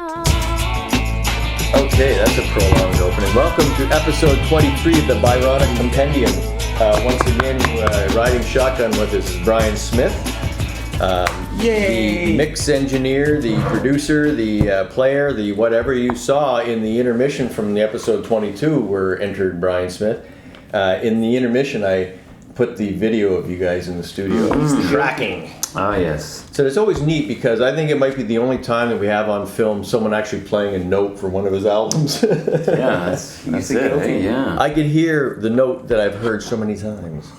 Okay, that's a prolonged opening. Welcome to episode 23 of the Byronic Compendium. Once again, riding shotgun with us is Bryan Smith. Yay! The mix engineer, the producer, the player, the whatever you saw in the intermission from the episode 22 were entered Bryan Smith. In the intermission, I put the video of you guys in the studio. Tracking. Oh, yes. So it's always neat because I think it might be the only time that we have on film someone actually playing a note for one of his albums. Yeah, that's it. Hey, yeah. I could hear the note that I've heard so many times.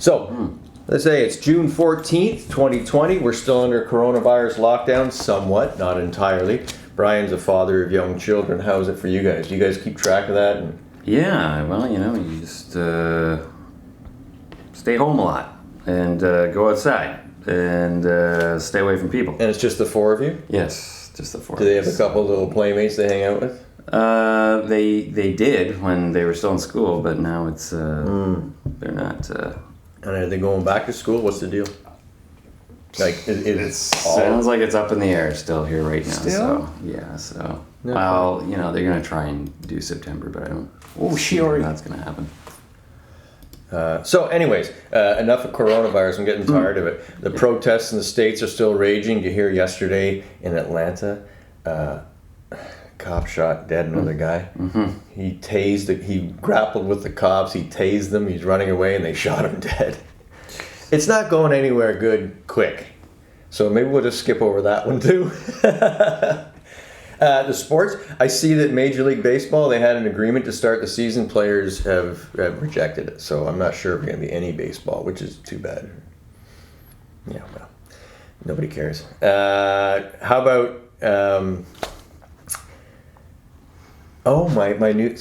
So, let's say it's June 14th, 2020. We're still under coronavirus lockdown, somewhat, not entirely. Brian's a father of young children. How is it for you guys? Do you guys keep track of that? Yeah, well, you just stay home a lot and go outside and stay away from people. And it's just the four of you? Yes, just the four of us. Do they have a couple of little playmates they hang out with? They did when they were still in school, but now it's they're not. And are they going back to school? What's the deal? Like, It sounds like it's up in the air still here right now. Still? So yeah, so No. well, they're gonna try and do September, but I don't. Oh, think Shiori. that's gonna happen. So anyways, enough of coronavirus. I'm getting tired of it. The protests in the States are still raging. You hear yesterday in Atlanta, cop shot dead another guy. Mm-hmm. He grappled with the cops. He tased them. He's running away and they shot him dead. It's not going anywhere good quick. So maybe we'll just skip over that one too. The sports, I see that Major League Baseball, they had an agreement to start the season. Players have rejected it, so I'm not sure if there's going to be any baseball, which is too bad. Yeah, well, nobody cares. How about, my new,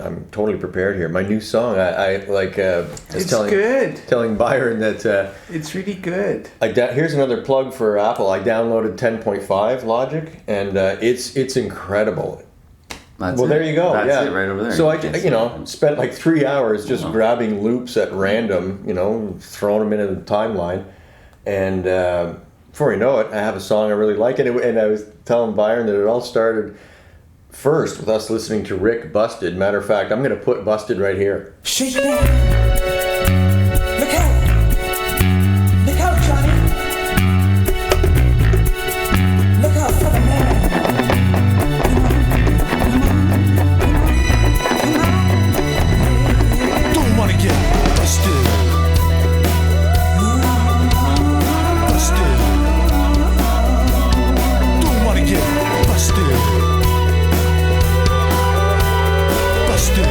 I'm totally prepared here. My new song, I like, It's good. telling Byron that, It's really good. here's another plug for Apple. I downloaded 10.5 Logic, and it's incredible. That's Well, it. there you go. That's yeah. it right over there. So I, Can't see it. spent like 3 hours just grabbing loops at random, throwing them into the timeline, and before you know it, I have a song I really like, and I was telling Byron that it all started first with us listening to Rick Busted. Matter of fact, I'm going to put Busted right here. Shake that. Look out. Look out, Johnny. Look out for the man. Don't want to get busted. Busted. Don't want to get busted. Busted.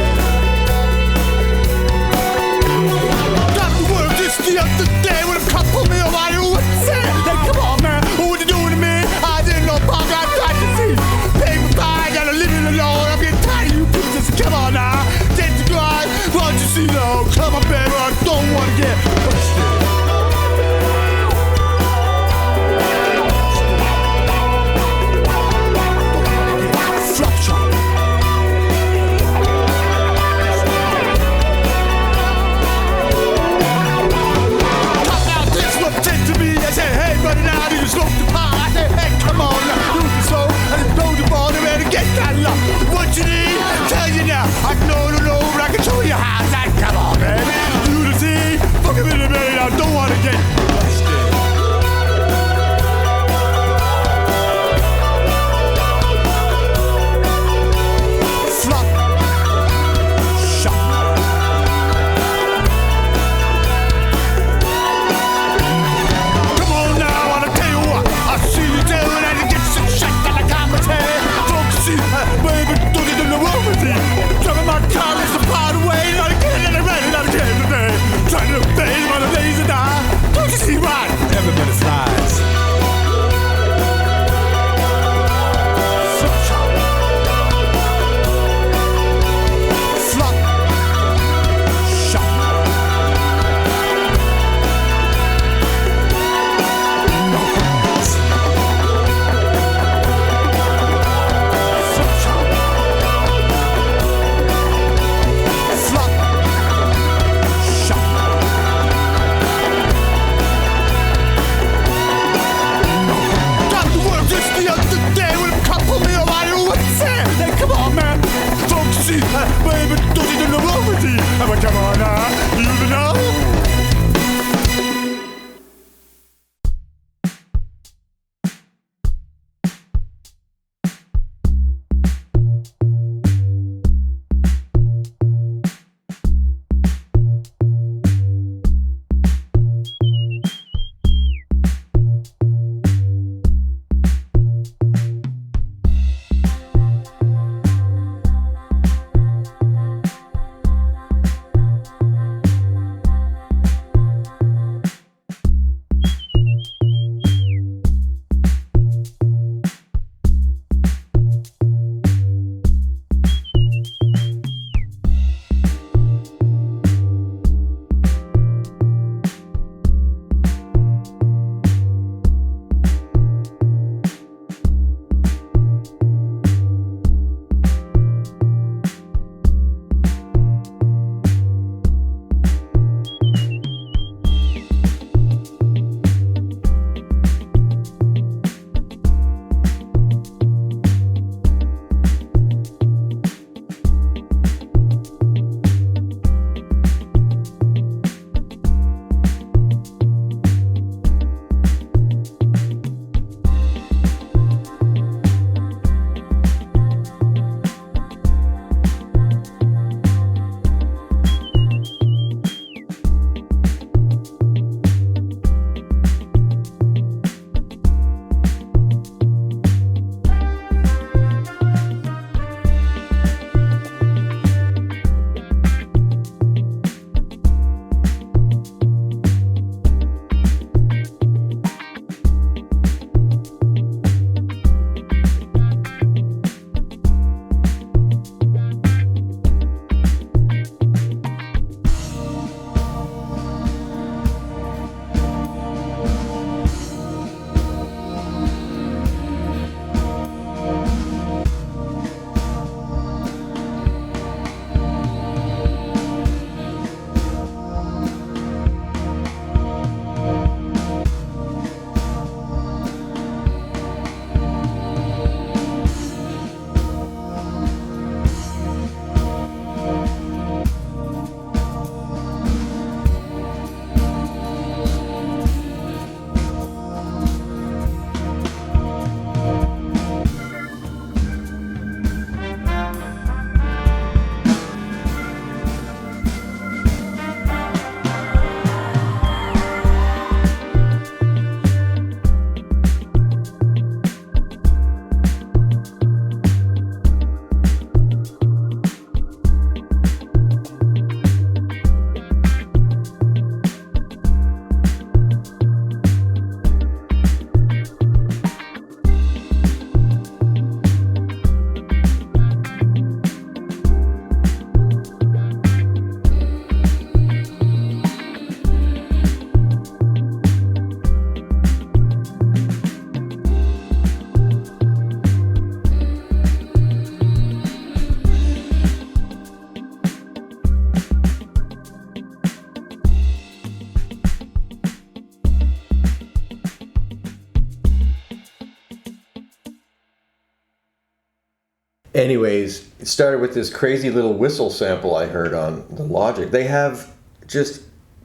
Anyways, it started with this crazy little whistle sample I heard on the Logic. They have just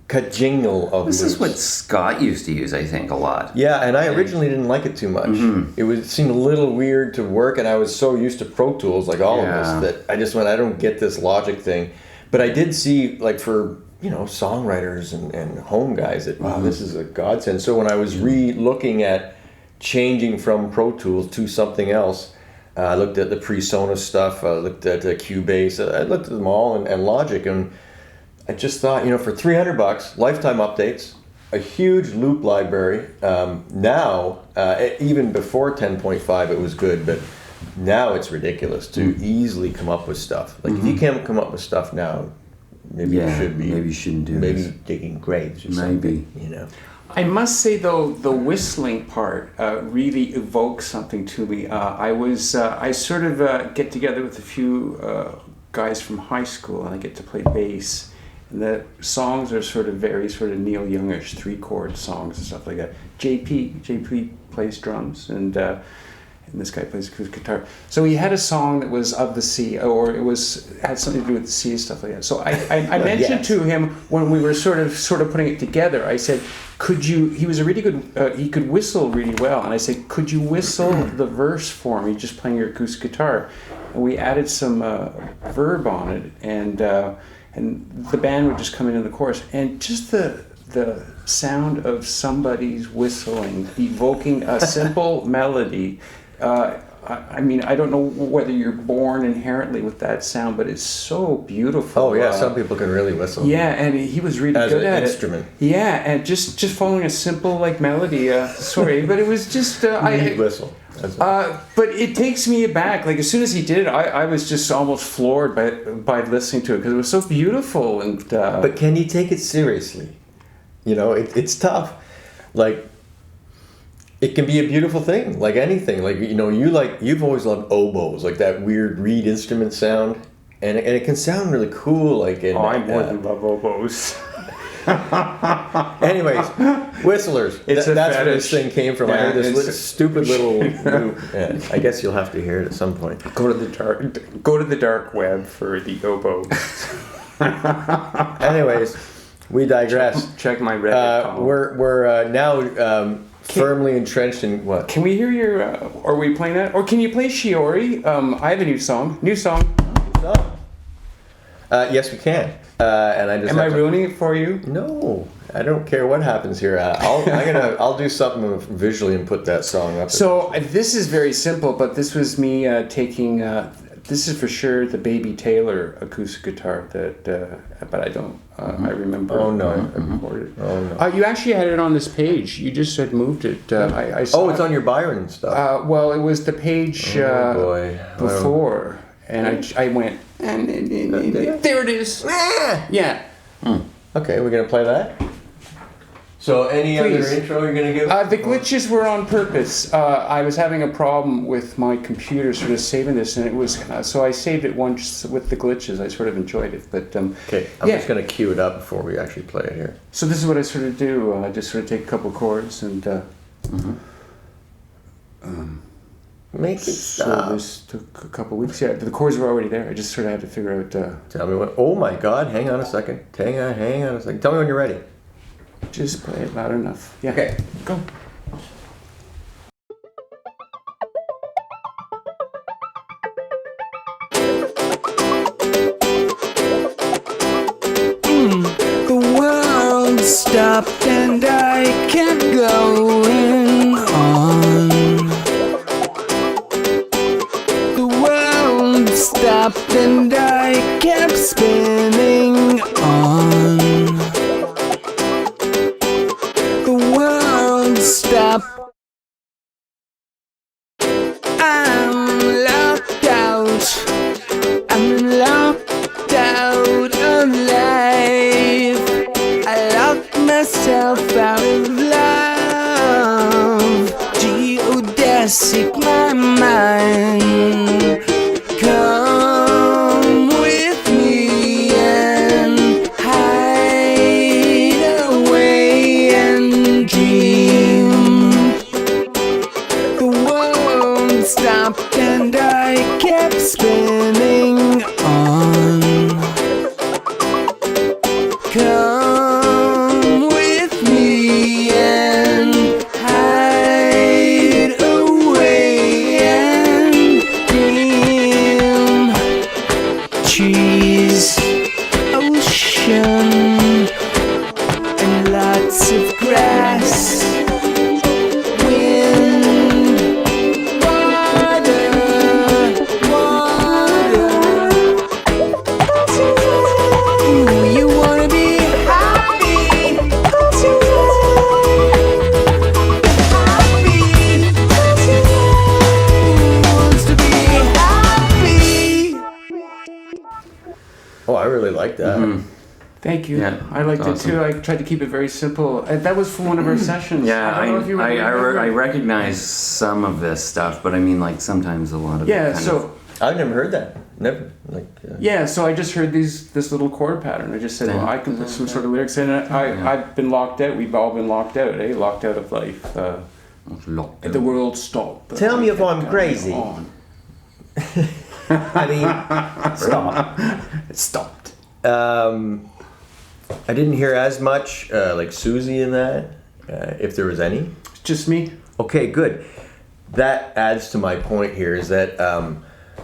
kajingle of This is what loops. Scott used to use, I think, a lot. Yeah, and I originally didn't like it too much. It seemed a little weird to work, and I was so used to Pro Tools, like all of us, that I just went, I don't get this Logic thing. But I did see, like, for, songwriters and home guys, that, wow, this is a godsend. So when I was re-looking at changing from Pro Tools to something else, I looked at the PreSonus stuff, I looked at Cubase, I looked at them all, and Logic, and I just thought, for $300, lifetime updates, a huge loop library. Now, even before 10.5, it was good, but now it's ridiculous to easily come up with stuff. Like if you can't come up with stuff now, maybe you should be. Maybe you shouldn't do maybe this. digging graves or something. I must say though, the whistling part really evokes something to me. I sort of get together with a few guys from high school, and I get to play bass. And the songs are sort of very sort of Neil Youngish 3-chord songs and stuff like that. JP plays drums, and this guy plays acoustic guitar. So he had a song that was of the sea, or had something to do with the sea and stuff like that. So I mentioned to him when we were sort of putting it together, I said, he was a really good, he could whistle really well. And I said, could you whistle the verse for me, just playing your acoustic guitar? And we added some verb on it, and the band would just come in the chorus, and just the sound of somebody's whistling, evoking a simple melody. I mean, I don't know whether you're born inherently with that sound, but it's so beautiful. Oh yeah, some people can really whistle. Yeah, and he was really good at it. As an instrument. Yeah, and just following a simple melody. Sorry, but it was just Lead whistle. but it takes me aback. Like as soon as he did it, I was just almost floored by listening to it because it was so beautiful. And but can you take it seriously? It's tough. Like it can be a beautiful thing, like anything. Like you've always loved oboes, like that weird reed instrument sound, and it can sound really cool. Like I more than love oboes. Anyways, whistlers. That's where this thing came from. I heard this stupid little loop. Yeah, I guess you'll have to hear it at some point. Go to the dark web for the oboe. Anyways, we digress. Check my Reddit column. We're now firmly entrenched in what? Can we hear your? Are we playing that? Or can you play Shiori? I have a new song. Yes, we can. And I just am I ruining it for you? No, I don't care what happens here. I'll do something visually and put that song up. So this is very simple, but this was me taking. This is for sure the Baby Taylor acoustic guitar that, but I don't. I remember. Oh no! I recorded. Oh no! You actually had it on this page. You just had moved it. I saw it's on your Byron stuff. Well, it was the page before, and I went. And there it is. Yeah. Okay, we're gonna play that. So, any Please. other intro you're gonna give? The glitches were on purpose. I was having a problem with my computer sort of saving this, and it was so I saved it once with the glitches. I sort of enjoyed it, but okay, I'm just gonna cue it up before we actually play it here. So this is what I sort of do. I just sort of take a couple chords and. Make it stop. So this took a couple weeks. Yeah, the chords were already there. I just sort of had to figure out. Tell me what. Oh my God! Hang on a second. Hang on a second. Tell me when you're ready. Just play it loud enough. Yeah. Okay. Go. The world stopped and I kept going on. The world stopped and I kept spinning on. The world stopped. I'm locked out. I'm locked out of life. I locked myself out of love. Geodesic my mind. Come with me and hide away and dream. The world stopped and I kept spinning. like that. Thank you. Yeah, I liked it's it too. I tried to keep it very simple. That was from one of our sessions. Yeah, I don't know if you remember. I recognize some of this stuff, but I mean, like sometimes a lot of it Yeah, kind so of, I've never heard that. Never. Like. yeah, so I just heard this little chord pattern. I just said, well, I can put some sort of lyrics in it. I've been locked out. We've all been locked out, eh? Locked out of life. The world stopped. Tell me if I'm crazy. On. I mean, stop. It stopped. I didn't hear as much like Susie in that, if there was any. It's just me. Okay, good. That adds to my point here is that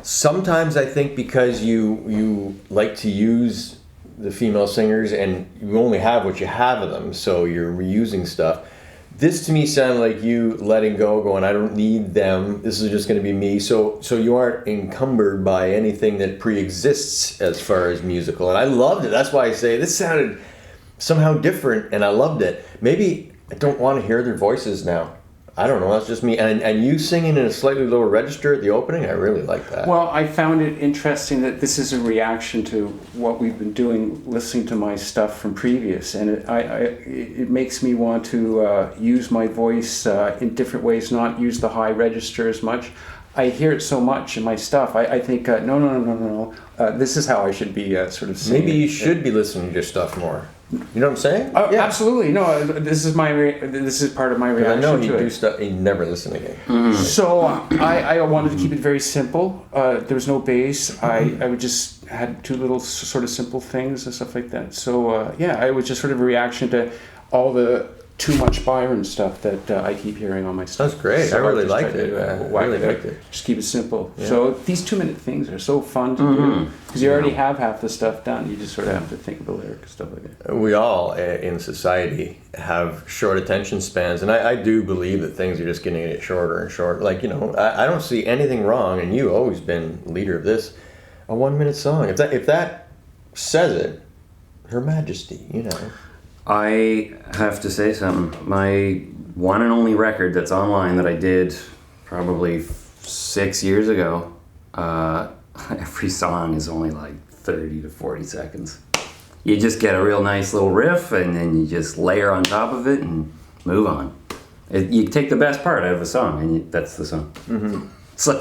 sometimes I think because you like to use the female singers and you only have what you have of them, so you're reusing stuff. This to me sounded like you letting go, going, I don't need them. This is just going to be me. So you aren't encumbered by anything that pre-exists as far as musical. And I loved it. That's why I say this sounded somehow different, and I loved it. Maybe I don't want to hear their voices now. I don't know. That's just me. And you singing in a slightly lower register at the opening, I really like that. Well, I found it interesting that this is a reaction to what we've been doing, listening to my stuff from previous, and it makes me want to use my voice in different ways, not use the high register as much. I hear it so much in my stuff. I think no. This is how I should be sort of singing. Maybe you should be listening to your stuff more. You know what I'm saying? Oh, yeah. Absolutely. No, this is this is part of my reaction. I know to you it. do stuff. You never listen again. So I wanted to keep it very simple. There was no bass. I would just had two little sort of simple things and stuff like that. So yeah, it was just sort of a reaction to all the too much Byron stuff that I keep hearing on my stuff. That's great. So I really just liked tried it. to, I whack really out. liked it. Just keep it simple. Yeah. So these 2-minute things are so fun to do because you already have half the stuff done. You just sort of have to think of the lyric and stuff like that. We all in society have short attention spans, and I do believe that things are just getting shorter and shorter. Like, you know, I don't see anything wrong, and you've always been leader of this, a 1-minute song. If that says it, Her Majesty, you know. I have to say something. My one and only record that's online that I did probably 6 years ago, every song is only like 30 to 40 seconds. You just get a real nice little riff and then you just layer on top of it and move on. You take the best part out of a song and that's the song. Mm-hmm. It's like,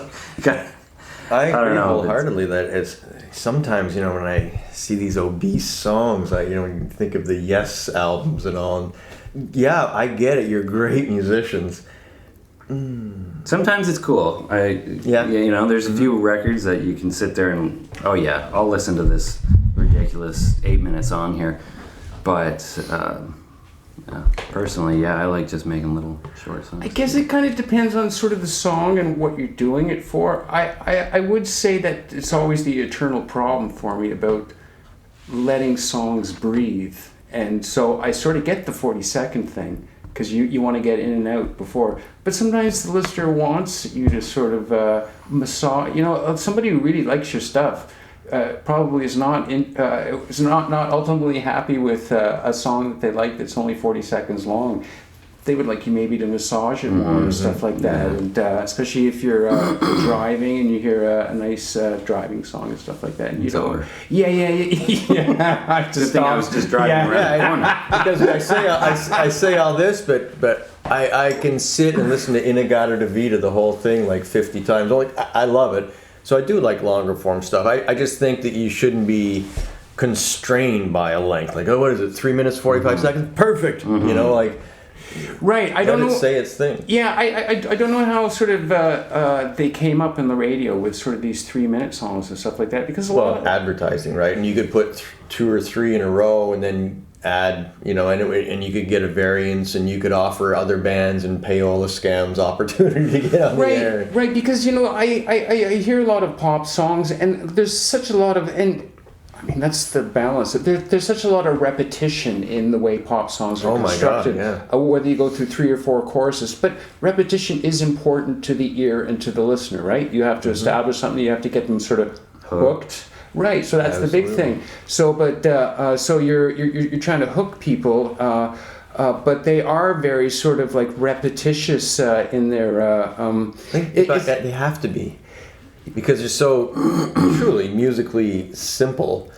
I agree don't know, wholeheartedly that it's sometimes, you know, when I see these obese songs, you think of the Yes albums and all. And yeah, I get it. You're great musicians. sometimes it's cool. You know, there's a few records that you can sit there and, oh yeah, I'll listen to this ridiculous 8-minute song here. But personally, yeah, I like just making little short songs. I guess it kind of depends on sort of the song and what you're doing it for. I would say that it's always the eternal problem for me about letting songs breathe. And so I sort of get the 40-second thing because you want to get in and out before. But sometimes the listener wants you to sort of massage. You know, somebody who really likes your stuff probably is not ultimately happy with a song that they like that's only 40 seconds long. They would like you maybe to massage it more and stuff like that, and especially if you're driving and you hear a nice driving song and stuff like that. And you don't. Over. Yeah. I just Good thing I was just driving around the corner. Because I say all this, but I can sit and listen to Inagata Davida, the whole thing, like 50 times. I love it. So I do like longer form stuff. I just think that you shouldn't be constrained by a length. Like, oh, what is it, 3 minutes, 45 seconds? Perfect. You know, like, right. I don't know. Let it say its thing. Yeah, I don't know how sort of they came up in the radio with sort of these 3-minute songs and stuff like that because a lot of advertising, right? And you could put 2 or 3 in a row and then add, you know, and you could get a variance and you could offer other bands and payola scams opportunity to get on the air. Right, because, you know, I hear a lot of pop songs and there's such a lot of, and I mean, that's the balance. There's such a lot of repetition in the way pop songs are constructed. Whether you go through 3 or 4 choruses. But repetition is important to the ear and to the listener, right? You have to establish something. You have to get them sort of hooked. Right, so that's the big thing. So, but so you're trying to hook people, but they are very sort of like repetitious in their. They have to be, because they're so truly musically simple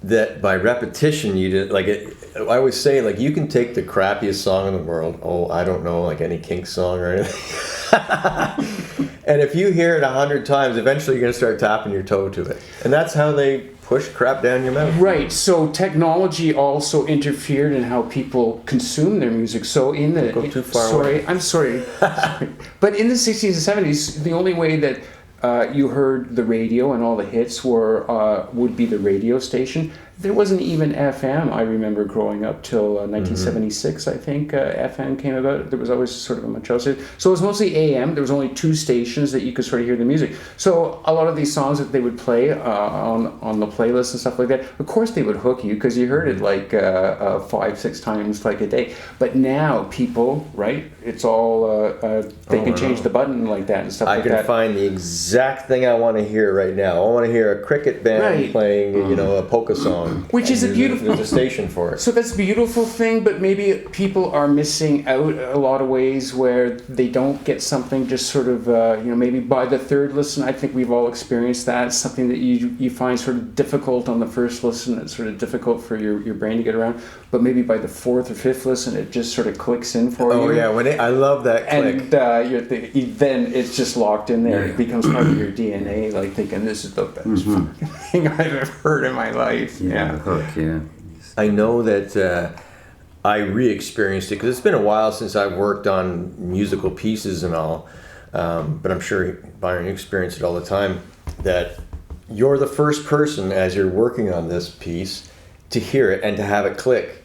that by repetition you did like it. I always say like you can take the crappiest song in the world. Oh, I don't know, like any Kinks song or anything. And if you hear it 100 times, eventually you're gonna start tapping your toe to it. And that's how they push crap down your mouth. Right. So technology also interfered in how people consume their music. So in the Go too far sorry, away. I'm sorry. But in the 60s and 70s, the only way that you heard the radio and all the hits would be the radio station. There wasn't even FM. I remember growing up till 1976. I think FM came about. There was always sort of a much else. So it was mostly AM. There was only 2 stations that you could sort of hear the music. So a lot of these songs that they would play on the playlist and stuff like that, of course they would hook you because you heard it like 5-6 times like a day. But now people, right? It's all they can change the button like that and stuff I like can that. find the exact thing I want to hear right now. I want to hear a cricket band Right. playing, you know, a polka song. Which is a beautiful- There's a station for it. So that's a beautiful thing, but maybe people are missing out a lot of ways where they don't get something just sort of, maybe by the 3rd listen. I think we've all experienced that. Something that you find sort of difficult on the 1st listen. It's sort of difficult for your brain to get around. But maybe by the 4th or 5th listen, it just sort of clicks in for you. Oh yeah, I love that click. And then it's just locked in there. It becomes part of your DNA, like thinking, this is the best fucking thing I've ever heard in my life. Yeah, the hook, yeah. I know that I re-experienced it because it's been a while since I've worked on musical pieces and all. But I'm sure, Byron, you experience it all the time, that you're the first person as you're working on this piece to hear it and to have it click.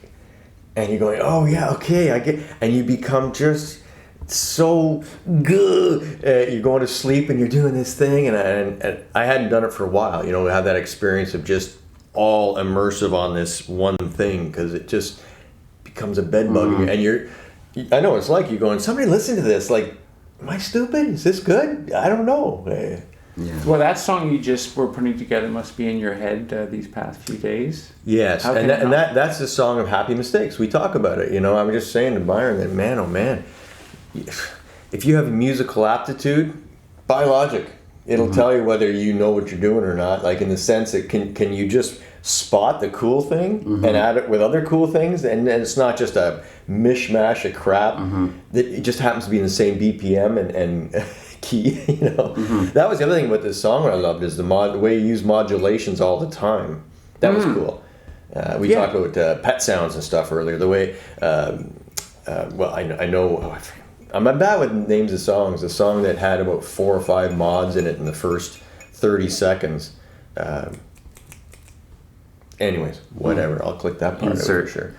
And you're going, oh yeah, okay, I get, and you become just so good. You're going to sleep and you're doing this thing, and I hadn't done it for a while. You know, have that experience of just all immersive on this one thing because it just becomes a bed bug. And I know it's like you're going, somebody listen to this. Like, am I stupid? Is this good? I don't know. Yeah. Well, that song you just were putting together must be in your head these past few days. Yes, How and can it not? that's the song of happy mistakes. We talk about it. You know, I'm just saying to Byron that, man, oh man, if you have musical aptitude, by logic, it'll tell you whether you know what you're doing or not. Like in the sense that can you just spot the cool thing and add it with other cool things, and it's not just a mishmash of crap that it just happens to be in the same BPM and key. You know, that was the other thing with this song I loved is the way you use modulations all the time. That was cool. We talked about pet sounds and stuff earlier. The way, well, I know. I'm bad with names of songs. A song that had about 4 or 5 mods in it in the first 30 seconds. Anyways, whatever. I'll click that part out for sure.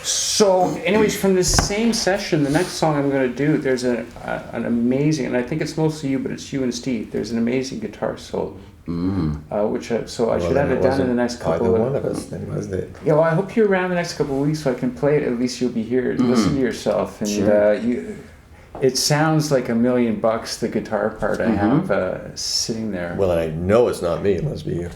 So, anyways, from this same session, the next song I'm going to do, there's an amazing, and I think it's mostly you, but it's you and Steve. There's an amazing guitar solo, which I should have it done in the next couple of one of us, then, was it? Yeah, well, I hope you're around the next couple of weeks so I can play it. At least you'll be here and listen to yourself. And it sounds like $1,000,000, the guitar part I have sitting there. Well, I know it's not me. It must be you.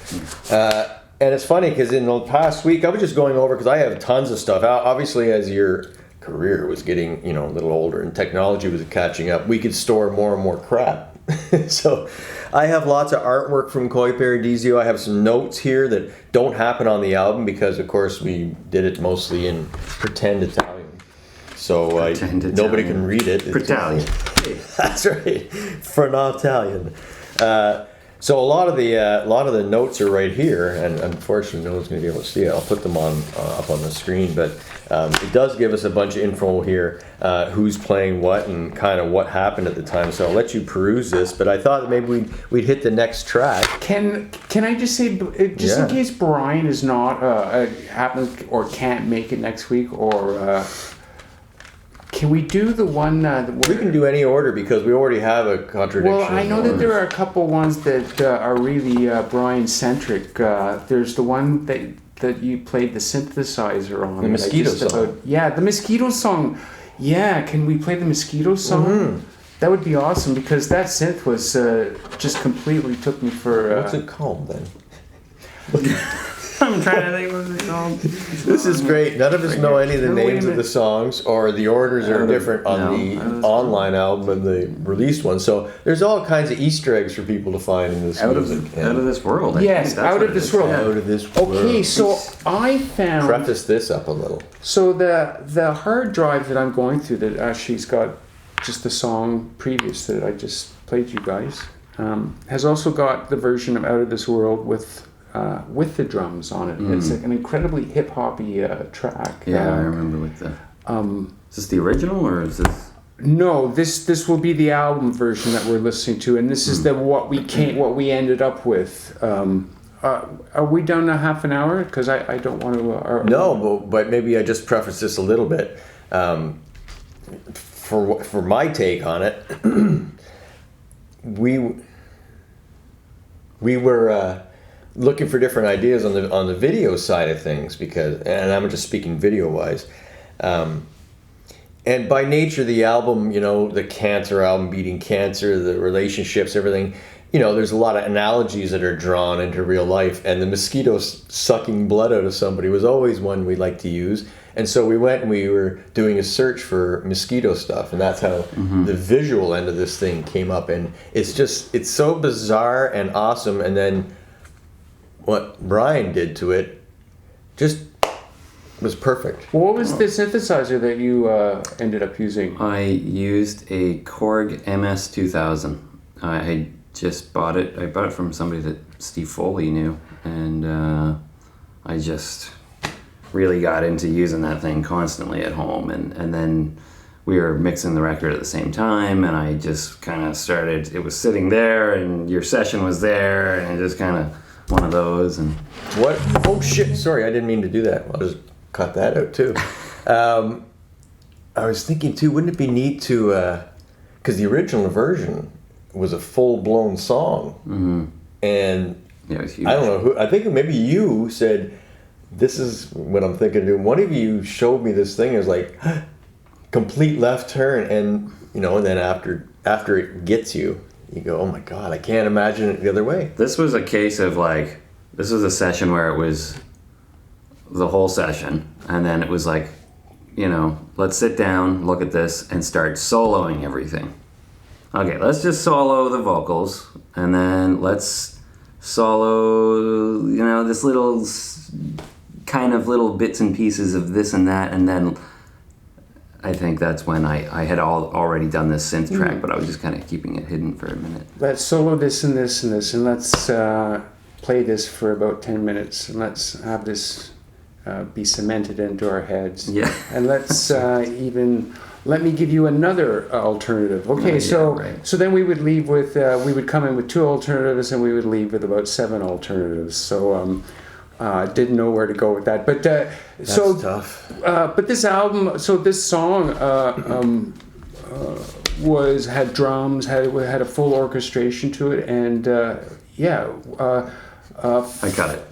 And it's funny because in the past week, I was just going over because I have tons of stuff. Obviously, as your career was getting, a little older and technology was catching up, we could store more and more crap. So I have lots of artwork from Koi Paradisio. I have some notes here that don't happen on the album because, of course, we did it mostly in pretend Italian. So nobody can read it. Pretalian. That's right. For not Italian. So a lot of the notes are right here, and unfortunately no one's going to be able to see it. I'll put them up on the screen, but it does give us a bunch of info here, who's playing what and kind of what happened at the time. So I'll let you peruse this, but I thought maybe we'd hit the next track. Can I just say, just in case Bryan is not happens or can't make it next week, or can we do the one? We can do any order because we already have a contradiction. Well, I know that there are a couple ones that are really Bryan-centric. There's the one that you played the synthesizer on. The Mosquito song. The Mosquito song. Yeah, can we play the Mosquito song? That would be awesome because that synth was just completely took me for... What's it called then? I'm trying to think what it's called. This is great. None of us know any of the No, wait a names of the minute. songs, or the orders are different on no, the out of this online album and the released one. So there's all kinds of Easter eggs for people to find in this Out of music. out of this world. I Yes, think that's Out what of it This is. World. Yeah. Out of this Okay, world. so I found Preface this up a little. so the hard drive that I'm going through that actually's got just the song previous that I just played you guys has also got the version of Out of This World with the drums on it. It's an incredibly hip hoppy track. Yeah, I remember with the. Is this the original or is this? No, this will be the album version that we're listening to, and this is what we ended up with. Are we done a half an hour? Because I don't want to. No, but maybe I just preface this a little bit. For my take on it, we were looking for different ideas on the video side of things because, and I'm just speaking video wise. And by nature, the album, the Cancer album, Beating Cancer, the relationships, everything, there's a lot of analogies that are drawn into real life. And the mosquito sucking blood out of somebody was always one we like to use. And so we went and we were doing a search for mosquito stuff. And that's how the visual end of this thing came up. And it's so bizarre and awesome. And then what Bryan did to it just was perfect. What was the synthesizer that you ended up using? I used a Korg MS-2000. I had just bought it. I bought it from somebody that Steve Foley knew, and I just really got into using that thing constantly at home. And then we were mixing the record at the same time, and I just kind of started. It was sitting there, and your session was there, and it just kind of one of those. And What? Oh shit! Sorry, I didn't mean to do that. I'll just cut that out too. I was thinking too, wouldn't it be neat to, because the original version was a full-blown song, and yeah, it was huge. I don't know who. I think maybe you said, "This is what I'm thinking of doing." One of you showed me this thing. It was like complete left turn, and and then after it gets you, you go, "Oh my god, I can't imagine it the other way." This was a case of this was a session where it was the whole session, and then it was like, let's sit down, look at this, and start soloing everything. Okay, let's just solo the vocals, and then let's solo, this little kind of little bits and pieces of this and that, and then I think that's when I had already done this synth track, but I was just kind of keeping it hidden for a minute. Let's solo this and this and this, and let's play this for about 10 minutes, and let's have this be cemented into our heads. Yeah. And let's let me give you another alternative. Okay, right. so then we would leave with we would come in with 2 alternatives, and we would leave with about 7 alternatives. So didn't know where to go with that. But That's tough. but this album, so this song had drums, had a full orchestration to it, and I got it.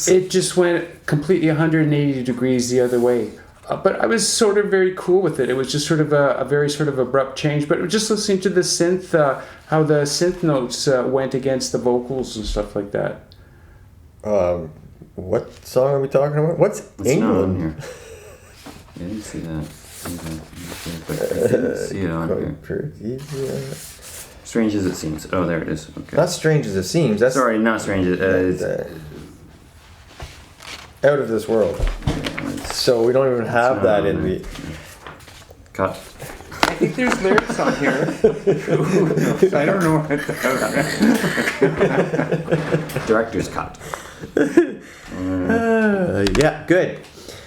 it just went completely 180 degrees the other way. But I was sort of very cool with it. It was just sort of a very sort of abrupt change. But just listening to the synth, how the synth notes went against the vocals and stuff like that. What song are we talking about? What's It's not on England? here. Yeah, I didn't see that. But I didn't see it on here. Strange as it seems. Oh, there it is. Okay. Not strange as it seems. That's Sorry, not strange. It's, out of this world. So we don't even have not that on in there. the. cut. I think there's lyrics on here. I don't know what Director's cut. Yeah, good.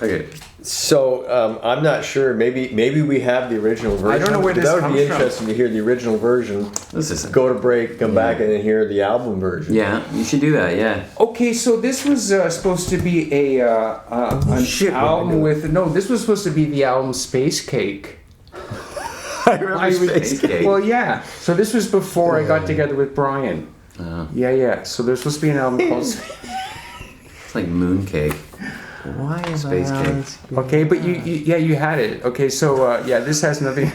Okay. So I'm not sure. Maybe we have the original version. I don't know where this That would comes be from. interesting to hear the original version. This is Go to break, come back, and then hear the album version. Yeah, you should do that. Yeah. Okay, so this was supposed to be an shit, what album am I with this was supposed to be the album Space Cake. I remember Space Cake. Well, yeah. So this was before I got together with Bryan. Yeah. So there's supposed to be an album called. It's like mooncake. Why is Space cake. Okay, but you had it. Okay, so this has nothing.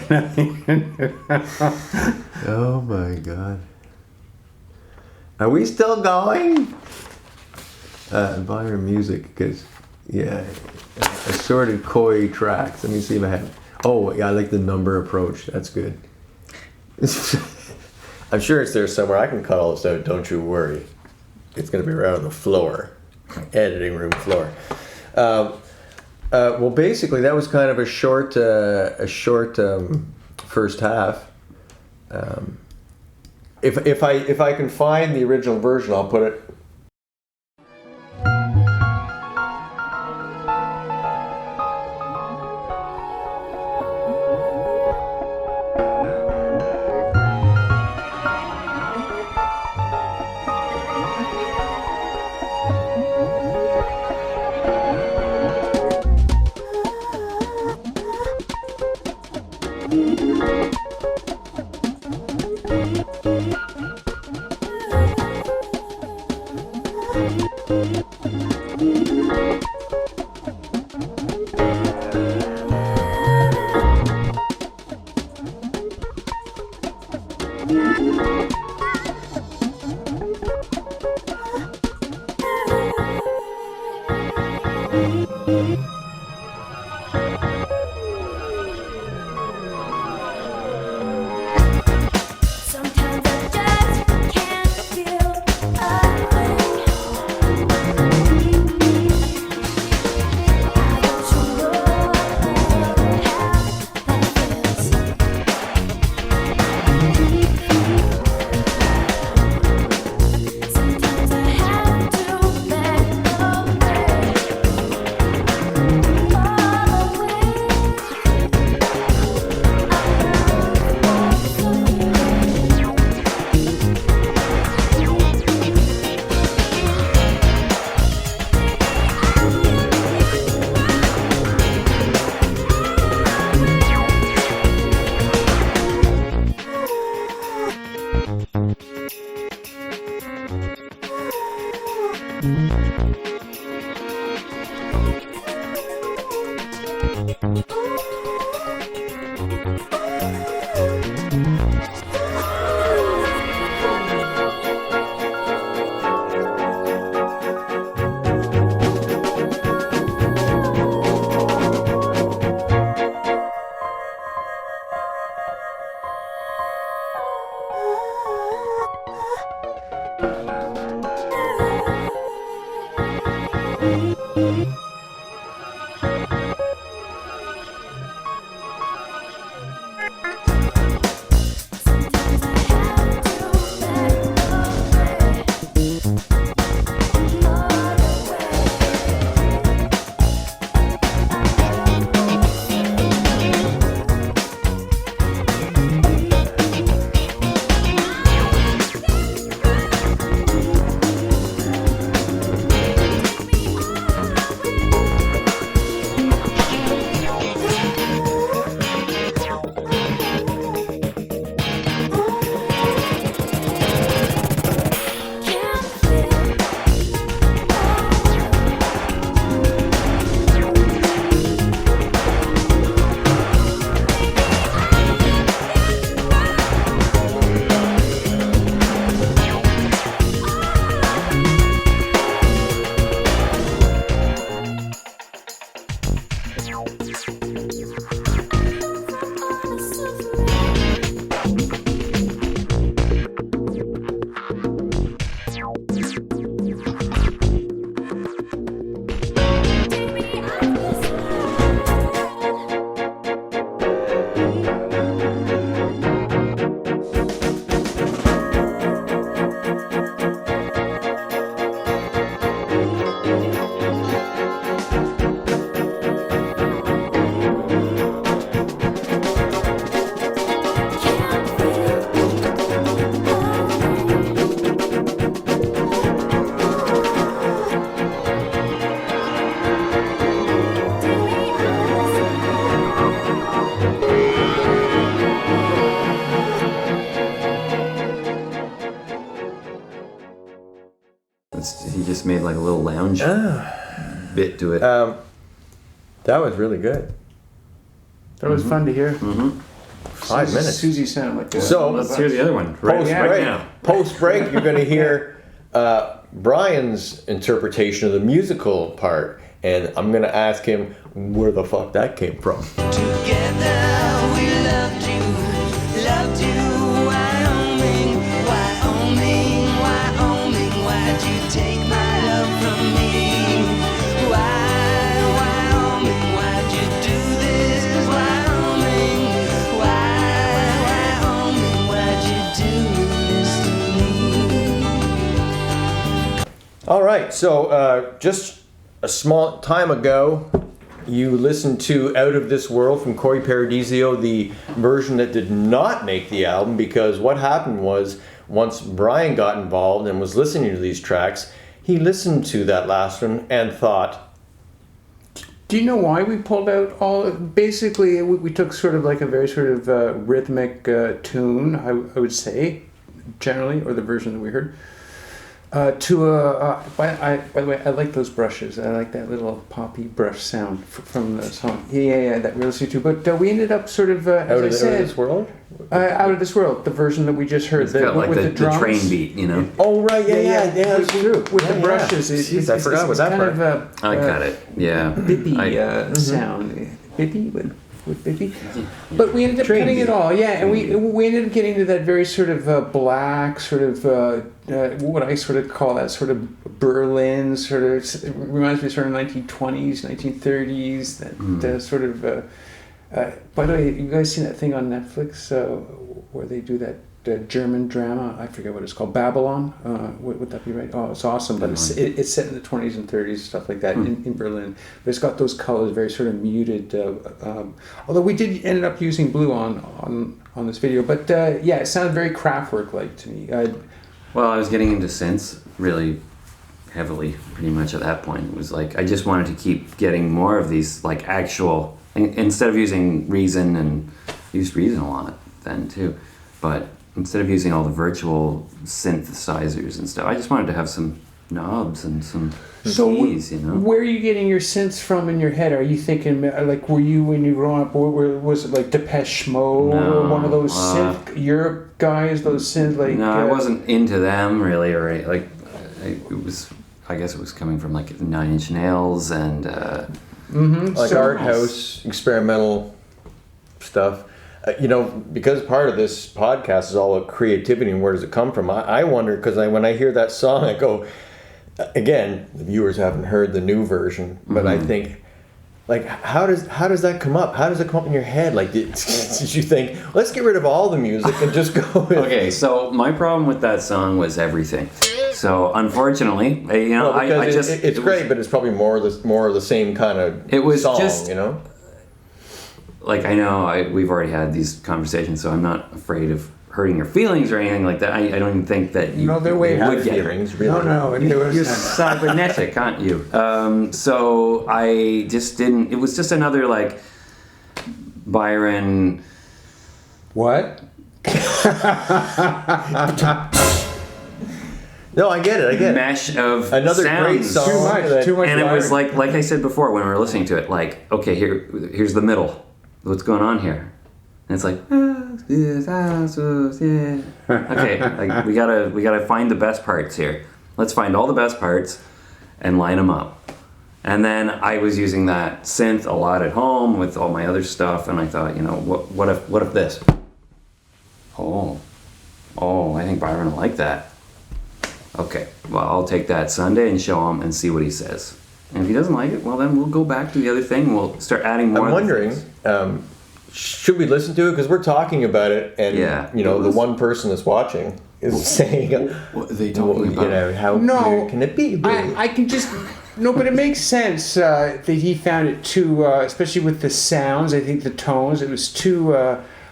Oh my god. Are we still going? Byron music, because yeah, assorted koi tracks. Let me see if I have. Oh yeah, I like the number approach. That's good. I'm sure it's there somewhere. I can cut all this out. Don't you worry. It's gonna be right on the floor, editing room floor. Well, basically, that was kind of a short first half. If I can find the original version, I'll put it. Sometimes I just can't feel a thing. I want you know how that feels. Sometimes I have to let He just made like a little lounge bit to it. That was really good. That was fun to hear. 5 minutes. Susie sounded like a So Let's hear the other one right Post break, now. post break, you're going to hear Bryan's interpretation of the musical part, and I'm gonna ask him where the fuck that came from. Together we loved you, Wyoming, Wyoming, Wyoming. Why'd you take my love from me? Why, Wyoming, why'd you do this? Wyoming, why, Wyoming, why'd you do this to me? All right, so just a small time ago, you listened to Out of This World from Corey Paradisio, the version that did not make the album, because what happened was once Bryan got involved and was listening to these tracks, he listened to that last one and thought, Do you know why we pulled out all? Basically, we took sort of like a very sort of rhythmic tune, I would say, generally, or the version that we heard. By the way, I like those brushes. I like that little poppy brush sound from the song. Yeah, that we're listening to. But we ended up sort of, as Out I of said, This World? Out of This World, the version that we just heard. It's got like with the drums. train beat, you know. Oh, right, yeah, that's true. With Yeah, the yeah. brushes. Jeez, I forgot about that kind part. of a, I got it. Yeah. bippy sound. Bippy with bippy. But we ended up Train cutting beat. it all, yeah. And we ended up getting to that very sort of black, sort of what I sort of call that sort of Berlin sort of. It reminds me sort of 1920s, 1930s. That sort of. By the way, you guys seen that thing on Netflix where they do that German drama? I forget what it's called. Babylon. Would that be right? Oh, it's awesome. But it's set in the 20s and 30s, stuff like that in Berlin. But it's got those colors, very sort of muted. Although we did end up using blue on this video. But yeah, it sounded very Kraftwerk-like to me. Well, I was getting into synths really heavily, pretty much at that point. It was like I just wanted to keep getting more of these like actual. Instead of using Reason, and I used Reason a lot then too, but instead of using all the virtual synthesizers and stuff, I just wanted to have some knobs and some keys, you know. Where are you getting your synths from in your head? Are you thinking like were you when you grew up? Was it like Depeche Mode or one of those synth Europe guys? Those synth like. No, I wasn't into them really, or like it was. I guess it was coming from like Nine Inch Nails and. Like art house, experimental stuff. Because part of this podcast is all about creativity and where does it come from. I wonder, because when I hear that song, I go, again, the viewers haven't heard the new version, but I think, like, how does that come up? How does it come up in your head? Like, did you think, let's get rid of all the music and just go with... Okay, so my problem with that song was everything. So unfortunately, it's great, but it's probably more of the same kind of song, just, you know? Like, I know we've already had these conversations, so I'm not afraid of hurting your feelings or anything like that. I don't even think that you No, they're way would out get feelings, really. No, You're cybernetic, aren't you? So I just didn't. It was just another like Byron. What? No, I get it. Mesh of Another great sounds. song. Too much. And it was Byron. like I said before when we were listening to it, like, okay, here's the middle. What's going on here? And it's like, okay, like we gotta find the best parts here. Let's find all the best parts and line them up. And then I was using that synth a lot at home with all my other stuff, and I thought, what if this? Oh, I think Byron will like that. Okay, well, I'll take that Sunday and show him and see what he says. And if he doesn't like it, well, then we'll go back to the other thing. We'll start adding more. I'm wondering, should we listen to it? Because we're talking about it, and the one person that's watching is saying, What are they talking about? how No, weird can it be? I can just no, but it makes sense that he found it too, especially with the sounds. I think the tones. It was too.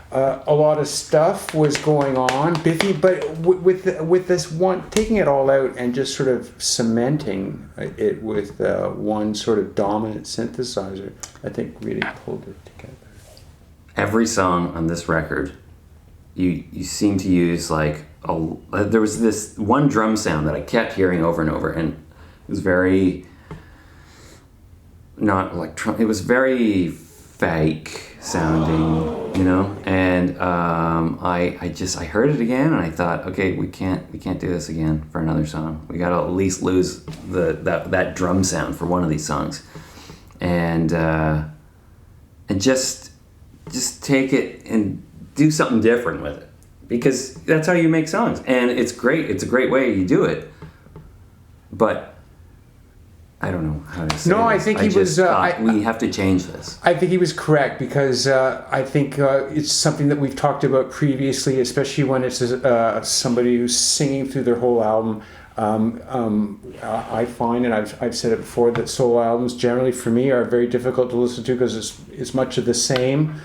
A lot of stuff was going on, Biffy. But with this one, taking it all out and just sort of cementing it with one sort of dominant synthesizer, I think really pulled it together. Every song on this record, you seem to use like there was this one drum sound that I kept hearing over and over, and it was very not electronic. It was very fake sounding. you know. And I heard it again, and I thought, okay, we can't do this again for another song. We got to at least lose that drum sound for one of these songs, and just take it and do something different with it, because that's how you make songs, and it's great. It's a great way you do it, but I don't know how to say No, I this. think he just was, thought, we have to change this. I think he was correct, because I think it's something that we've talked about previously, especially when it's somebody who's singing through their whole album. I find, and I've said it before, that solo albums generally for me are very difficult to listen to because it's much of the same.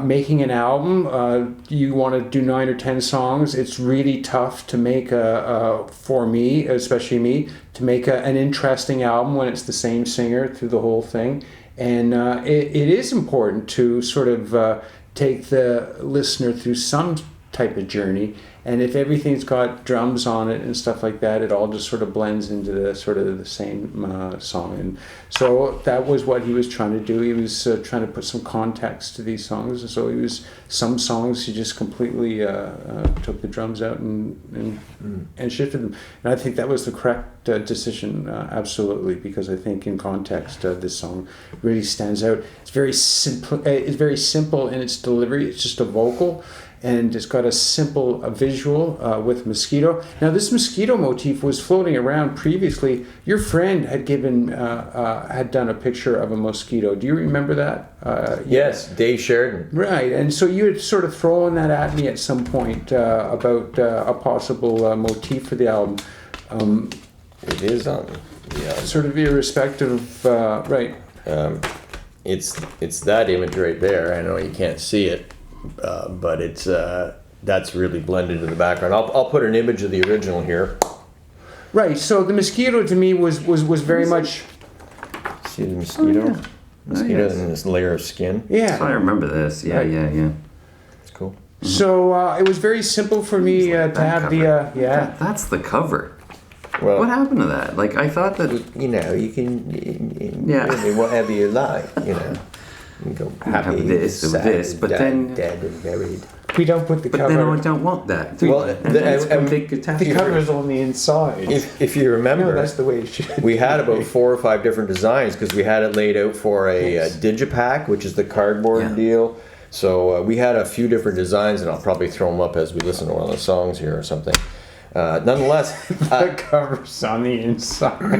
Making an album, you want to do 9 or 10 songs. It's really tough to make for me, especially me, to make an interesting album when it's the same singer through the whole thing. And it is important to sort of take the listener through some type of journey. And if everything's got drums on it and stuff like that, it all just sort of blends into the sort of the same song. And so that was what he was trying to do. He was trying to put some context to these songs. And so some songs he just completely took the drums out and shifted them. And I think that was the correct decision, absolutely, because I think in context this song really stands out. It's very simple. It's very simple in its delivery. It's just a vocal. And it's got a simple visual with mosquito. Now, this mosquito motif was floating around previously. Your friend had had done a picture of a mosquito. Do you remember that? Yes, Dave Sheridan. Right, and so you had sort of thrown that at me at some point about a possible motif for the album. It is on. Yeah. Sort of irrespective of, right. It's that image right there. I know you can't see it. But it's that's really blended into the background. I'll put an image of the original here. Right. So the mosquito to me was very much. See the mosquito? Oh, yeah. Mosquito yes. and this layer of skin. Yeah. So I remember this. Yeah, Right. yeah. It's cool. So it was very simple for me to have cover. the That's the cover. Well, What happened to that? Like, I thought that. you know, you can Yeah. really whatever you like. You know, you go happy, Have this or sad, this, but dead, then- dead and buried. we don't put the But cover. then I don't want that. Well, It's a big the catastrophe. cover is on the inside. If you remember, No, that's the way it should. we had about 4 or 5 different designs because we had it laid out for a digipack, which is the cardboard Yeah. deal. So we had a few different designs, and I'll probably throw them up as we listen to one of the songs here or something. Nonetheless, The cover's on the inside. I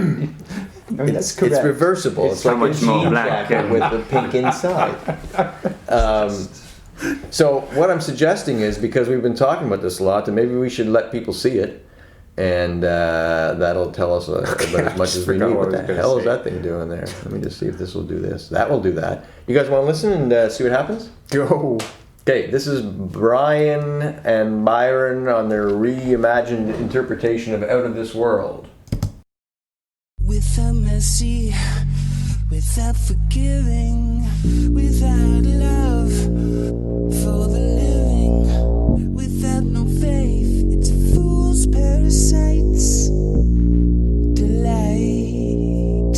mean, that's correct. it's reversible. It's so like much a more jean black jacket and- with the pink inside. So what I'm suggesting is, because we've been talking about this a lot, that maybe we should let people see it, and that'll tell us about as much as we forgot need. what What I the was gonna hell is say. that thing doing there? Let me just see if this will do this. That will do that. You guys want to listen and see what happens? Go. Okay, this is Bryan and Byron on their reimagined interpretation of Out of This World. Without mercy, without forgiving, without love for the living, without no faith, it's a fool's parasite's delight.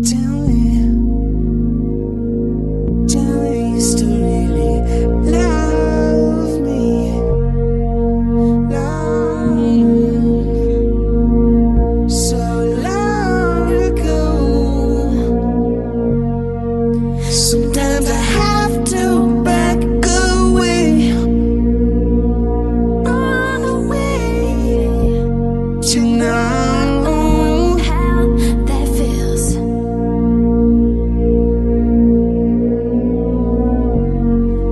Tell me you still really love me. So long ago. Sometimes I have to back away, run away to know How that feels.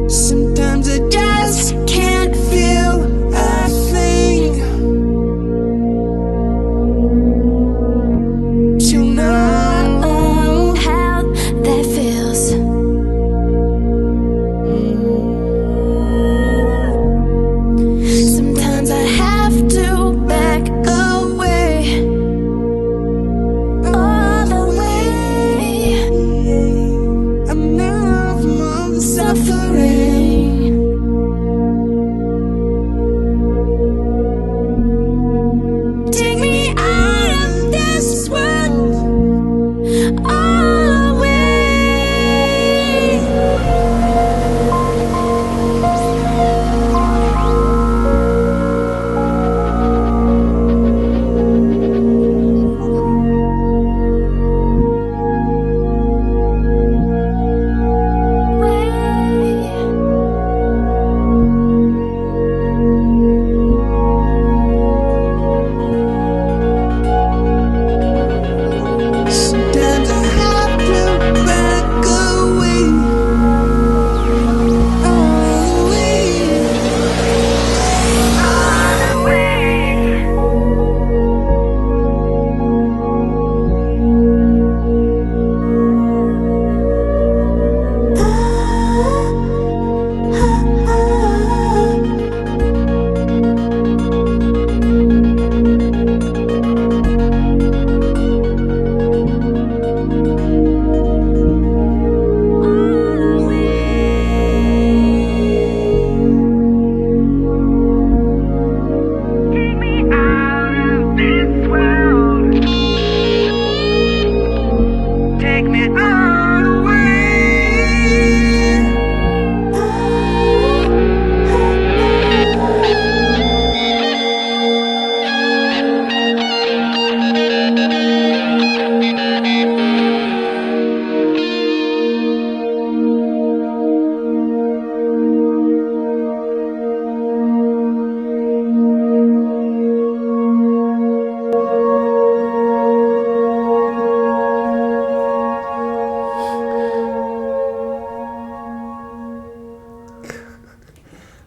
sometimes I just can't feel a thing. To know How that feels.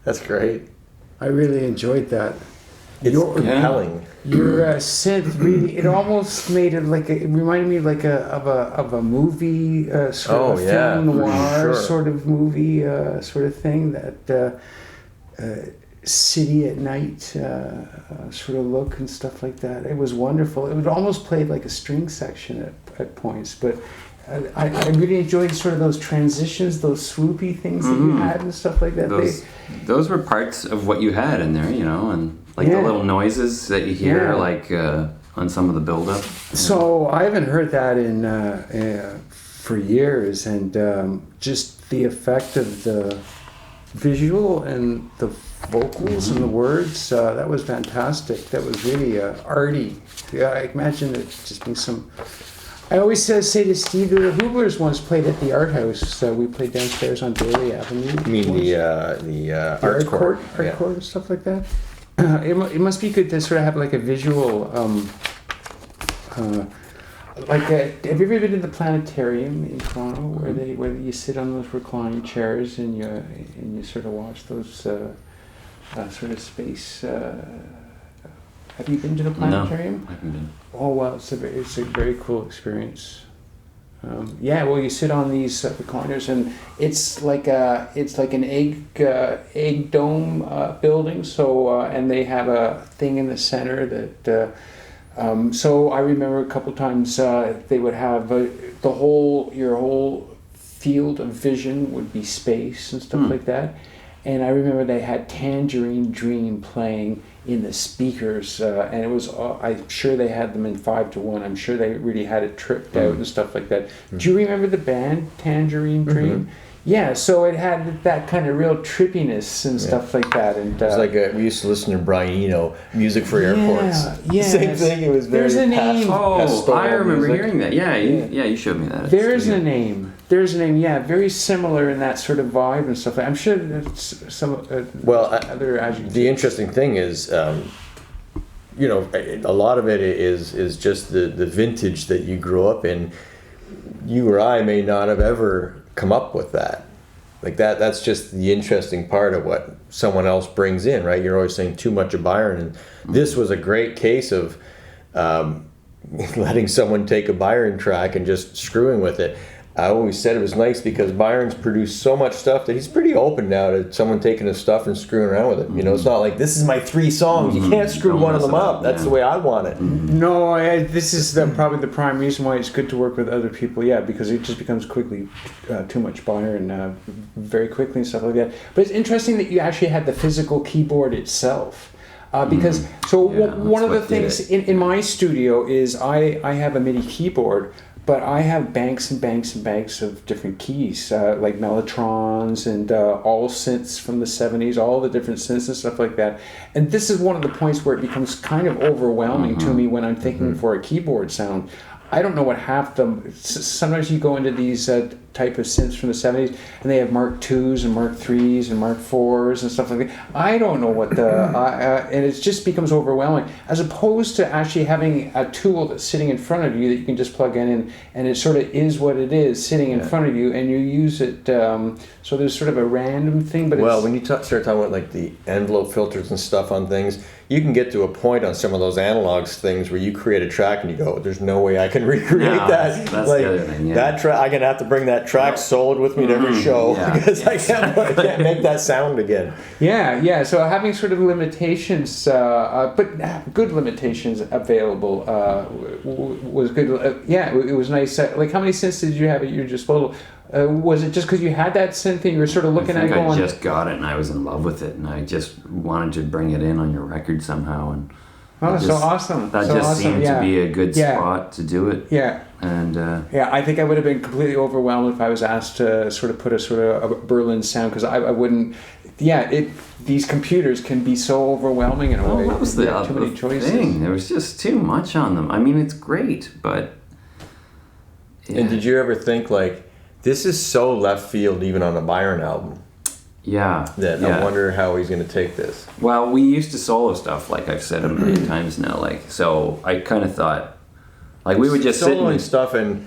That's great. I really enjoyed that. It's Your- compelling. Your synth really, it almost made it like it reminded me like of a movie sort Oh, of yeah, film for noir sure. sort of movie sort of thing, that city at night sort of look and stuff like that. It was wonderful. It would almost play like a string section at points, but I really enjoyed sort of those transitions, those swoopy things that you had and stuff like that. Those were parts of what you had in there, you know, and like Yeah. the little noises that you hear, Yeah. like on some of the build-up. So I haven't heard that in for years, and just the effect of the visual and the vocals and the words, that was fantastic. That was really arty. Yeah, I imagine it just being some. I always say to Steve, the Hoover's once played at the Art House. We played downstairs on Bailey Avenue. You mean the arts court? Art court and stuff like that. It must be good to sort of have like a visual. Have you ever been to the planetarium in Toronto, where you sit on those reclining chairs and you sort of watch those sort of space? Have you been to the planetarium? No, I haven't been. Oh well, it's a very cool experience. Yeah, well, you sit on these recliners, and it's like an egg dome building. So and they have a thing in the center that. So I remember a couple times they would have your whole field of vision would be space and stuff like that. And I remember they had Tangerine Dream playing in the speakers, and it was. I'm sure they had them in 5-1. I'm sure they really had it tripped out and stuff like that. Do you remember the band Tangerine Dream? Yeah, so it had that kind of real trippiness and stuff like that. And It was like we used to listen to Brian, music for airports. Yeah, Same thing. It was very There's a name. Oh, I remember music. hearing that. Yeah, you showed me that. There's a name. Yeah, very similar in that sort of vibe and stuff. I'm sure there's some other adjectives. The interesting thing is, a lot of it is just the vintage that you grew up in. You or I may not have ever come up with that. Like that's just the interesting part of what someone else brings in, right? You're always saying too much of Byron, and this was a great case of letting someone take a Byron track and just screwing with it. I always said it was nice because Byron's produced so much stuff that he's pretty open now to someone taking his stuff and screwing around with it. It's not like, this is my 3 songs, you can't screw Don't one of mess them it up. up, That's yeah. the way I want it. No, this is probably the prime reason why it's good to work with other people. Yeah, because it just becomes quickly too much Byron very quickly and stuff like that. But it's interesting that you actually had the physical keyboard itself. Because one of the what did things in my studio is I have a MIDI keyboard, but I have banks and banks and banks of different keys, like Mellotrons and all synths from the 70s, all the different synths and stuff like that. And this is one of the points where it becomes kind of overwhelming to me when I'm thinking for a keyboard sound. I don't know what half them. Sometimes you go into these type of synths from the 70s, and they have Mark IIs and Mark IIIs and Mark IVs and stuff like that. I don't know what and it just becomes overwhelming. As opposed to actually having a tool that's sitting in front of you that you can just plug in, and it sort of is what it is sitting in front of you, and you use it. So there's sort of a random thing, but When you start talking about like the envelope filters and stuff on things, you can get to a point on some of those analog things where you create a track and you go, "There's no way I can recreate No, that." that's like the other thing, yeah. that track, I'm gonna have to bring that track soloed with me to every show yeah. because I can't make that sound again. Yeah. So having sort of limitations, but good limitations available was good. It was nice. Like, how many synths did you have at your disposal? Was it just because you had that synth and you were sort of looking I at it think going? I just got it and I was in love with it, and I just wanted to bring it in on your record somehow. And Oh, it so awesome! That so just awesome. seemed Yeah. to be a good Yeah. spot to do it. Yeah. And I think I would have been completely overwhelmed if I was asked to sort of put a Berlin sound, because I wouldn't. Yeah, these computers can be so overwhelming in a way. that was the too many choices. thing. There was just too much on them. I mean, it's great, but. Yeah. And did you ever think like, this is so left field even on a Byron album Yeah. that yeah. I wonder how he's going to take this? Well, we used to solo stuff, like I've said a million times now. Like, so I kind of thought, like, we would just sit soloing and stuff and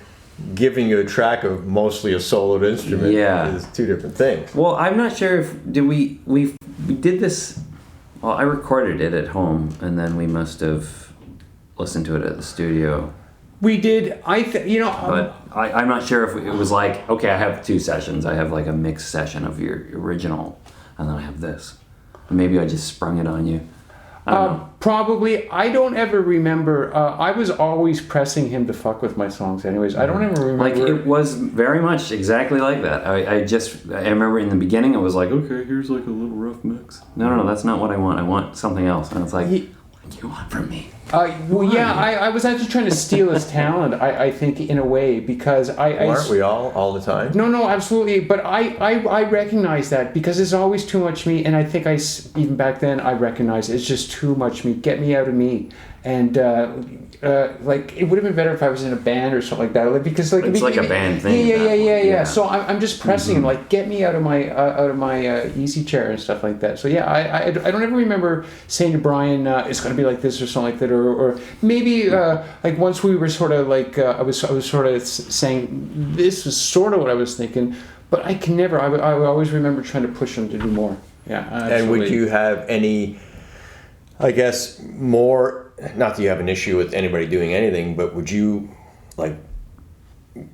giving you a track of mostly a soloed instrument Yeah. is 2 different things. Well, I'm not sure if we we did this. Well, I recorded it at home, and then we must have listened to it at the studio. We did. But I'm not sure if it was like, okay, I have 2 sessions. I have like a mixed session of your original, and then I have this. Maybe I just sprung it on you. I don't know. Probably. I don't ever remember. I was always pressing him to fuck with my songs anyways. I don't ever remember. Like, it was very much exactly like that. I remember in the beginning, I was like, okay, here's like a little rough mix. No, that's not what I want. I want something else. And it's like, what do you want from me? I was actually trying to steal his talent, I think, in a way, because Aren't we all the time? No, absolutely. But I recognize that because it's always too much me, and I think even back then I recognized it's just too much me. Get me out of me. And like, it would have been better if I was in a band or something like that. Like, because like It's like a band thing. Yeah. So I'm just pressing him, like, get me out of my easy chair and stuff like that. So yeah, I don't ever remember saying to Bryan, it's going to be like this or something like that, or maybe like once we were sort of like I was sort of saying this was sort of what I was thinking, but I can never. I always remember trying to push him to do more. Yeah. Absolutely. And would you have any, I guess, more, not that you have an issue with anybody doing anything, but would you like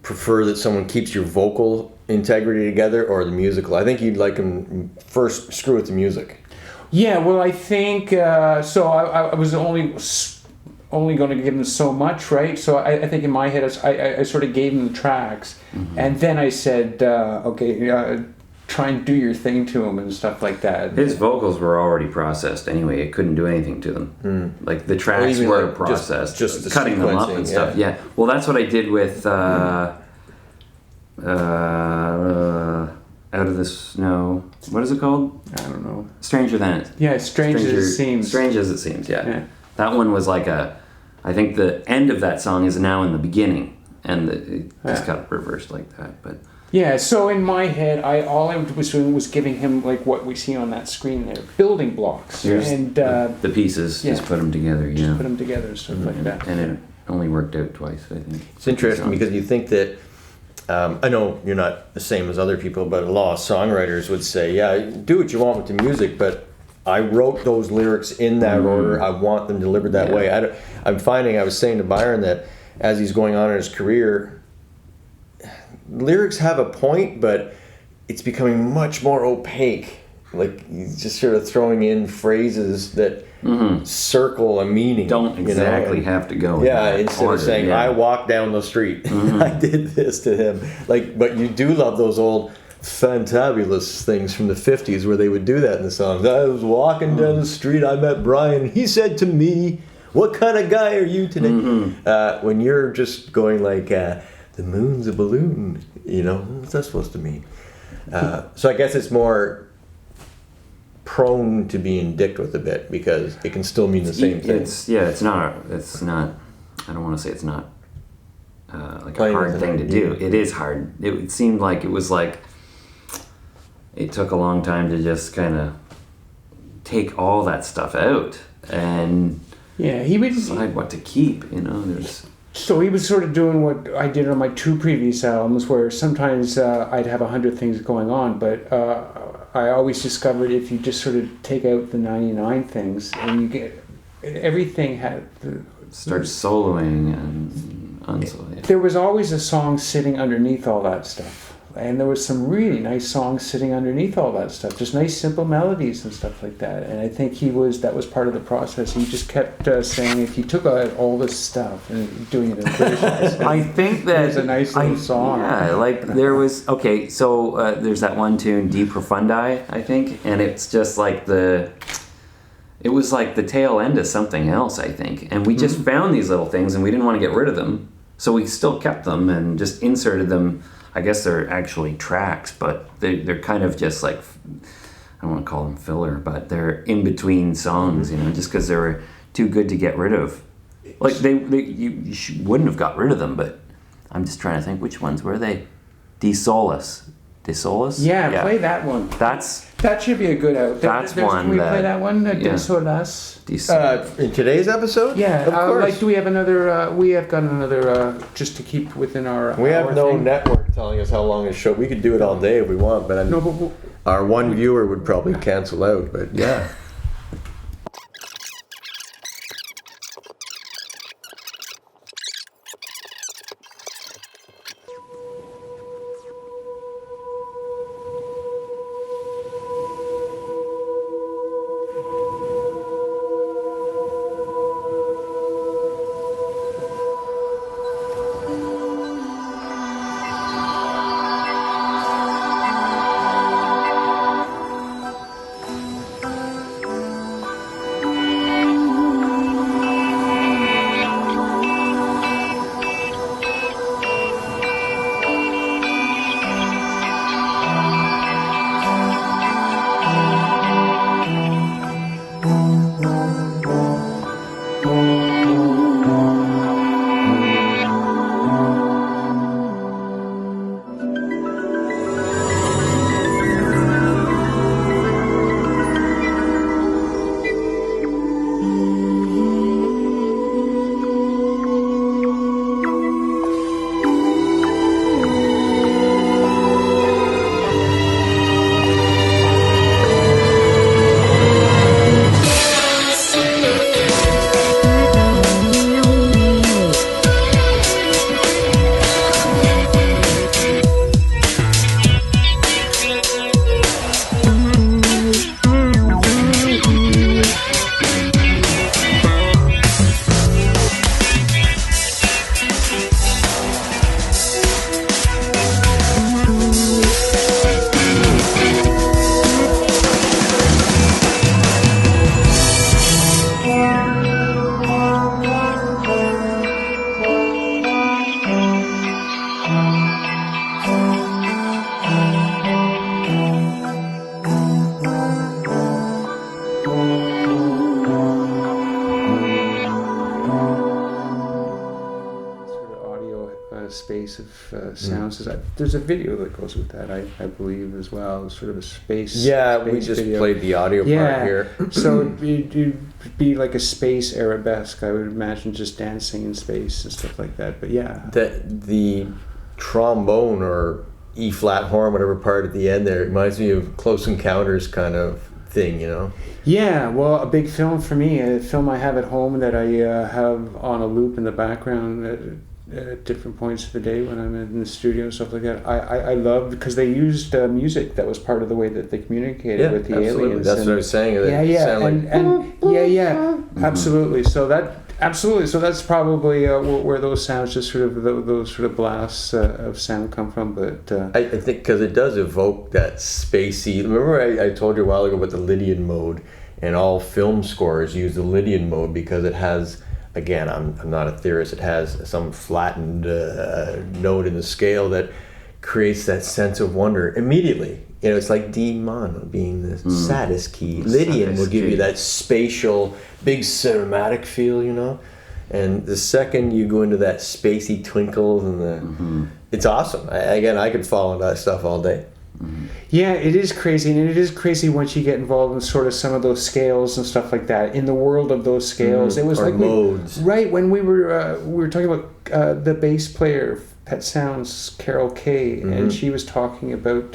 prefer that someone keeps your vocal integrity together or the musical? I think you'd like them first screw with the music. Yeah, well, I think so. I was only going to give him so much, right? So I think in my head, I sort of gave him the tracks, and then I said, okay, try and do your thing to him and stuff like that. His vocals were already processed anyway. It couldn't do anything to them. Like, the tracks were like processed, just the cutting them up sequencing, and stuff. Yeah. Well, that's what I did with Out of the Snow. What is it called? I don't know. Stranger Than It. Yeah, strange as it seems. Strange as it seems. Yeah. That one was like I think the end of that song is now in the beginning, and it just got reversed like that. But yeah, so in my head, all I was doing was giving him like what we see on that screen there, building blocks, and the pieces, just put them together. Just put them together and stuff like that. And it only worked out twice, I think. It's interesting because you think that, I know you're not the same as other people, but a lot of songwriters would say, yeah, do what you want with the music, but I wrote those lyrics in that order. I want them delivered that way. I'm finding, I was saying to Byron that as he's going on in his career, lyrics have a point, but it's becoming much more opaque. Like, he's just sort of throwing in phrases that circle a meaning. Don't exactly have to go. Yeah, instead of saying, I walked down the street, I did this to him. Like, but you do love those old fantabulous things from the 50s where they would do that in the songs. I was walking down the street, I met Bryan, he said to me, what kind of guy are you today? When you're just going like, the moon's a balloon, what's that supposed to mean? So I guess it's more prone to being dicked with a bit because it can still mean the same thing. It's not, I don't want to say it's not like Plain a hard as thing to an do. idea. It is hard. It seemed like it was like, it took a long time to just kind of take all that stuff out and he would decide what to keep, So he was sort of doing what I did on my 2 previous albums, where sometimes I'd have 100 things going on, but I always discovered if you just sort of take out the 99 things and you get everything start soloing and unsoloing. There was always a song sitting underneath all that stuff. And there was some really nice songs sitting underneath all that stuff. Just nice, simple melodies and stuff like that. And I think that was part of the process. He just kept saying if you took out all this stuff and doing it in British accent, I think that it's a nice little song. Yeah, like there was, so there's that one tune, De Profundi, I think. And it's just like it was like the tail end of something else, I think. And we just found these little things and we didn't want to get rid of them. So we still kept them and just inserted them. I guess they're actually tracks, but they're kind of just like, I don't want to call them filler, but they're in between songs, just because they were too good to get rid of. Like you wouldn't have got rid of them, but I'm just trying to think which ones were they? De Solis. Yeah, play that one. That should be a good out. That's one. Can we play that one? De Solis. In today's episode? Yeah. Of course. Do we have another? We have got another. Just to keep within our. We have no thing. network telling us how long this show. We could do it all day if we want, but No, but Our one viewer would probably cancel out, but yeah. Space of sounds. There's a video that goes with that, I believe, as well. Sort of a space. Yeah, we space just video. played the audio part here. So it'd be like a space arabesque, I would imagine, just dancing in space and stuff like that. But yeah, The trombone or E flat horn, whatever part at the end there, reminds me of Close Encounters kind of thing, you know? Yeah, well, a big film for me, a film I have at home that I have on a loop in the background at different points of the day when I'm in the studio and stuff like that. I love, because they used music that was part of the way that they communicated with the absolutely. aliens. That's what I was saying. Absolutely. So that's probably where those sounds, just sort of those sort of blasts of sound come from. But I think because it does evoke that spacey. Remember I told you a while ago about the Lydian mode, and all film scores use the Lydian mode because it has, again, I'm not a theorist, it has some flattened note in the scale that creates that sense of wonder immediately. You know, it's like D mono being the saddest key. Lydian will give you that spatial, big cinematic feel, you know? And the second you go into that spacey twinkles and it's awesome. I could follow that stuff all day. Yeah, it is crazy, and it is crazy once you get involved in sort of some of those scales and stuff like that. In the world of those scales, it was or like modes. Right when we were talking about the bass player, Pet Sounds, Carol Kay, and she was talking about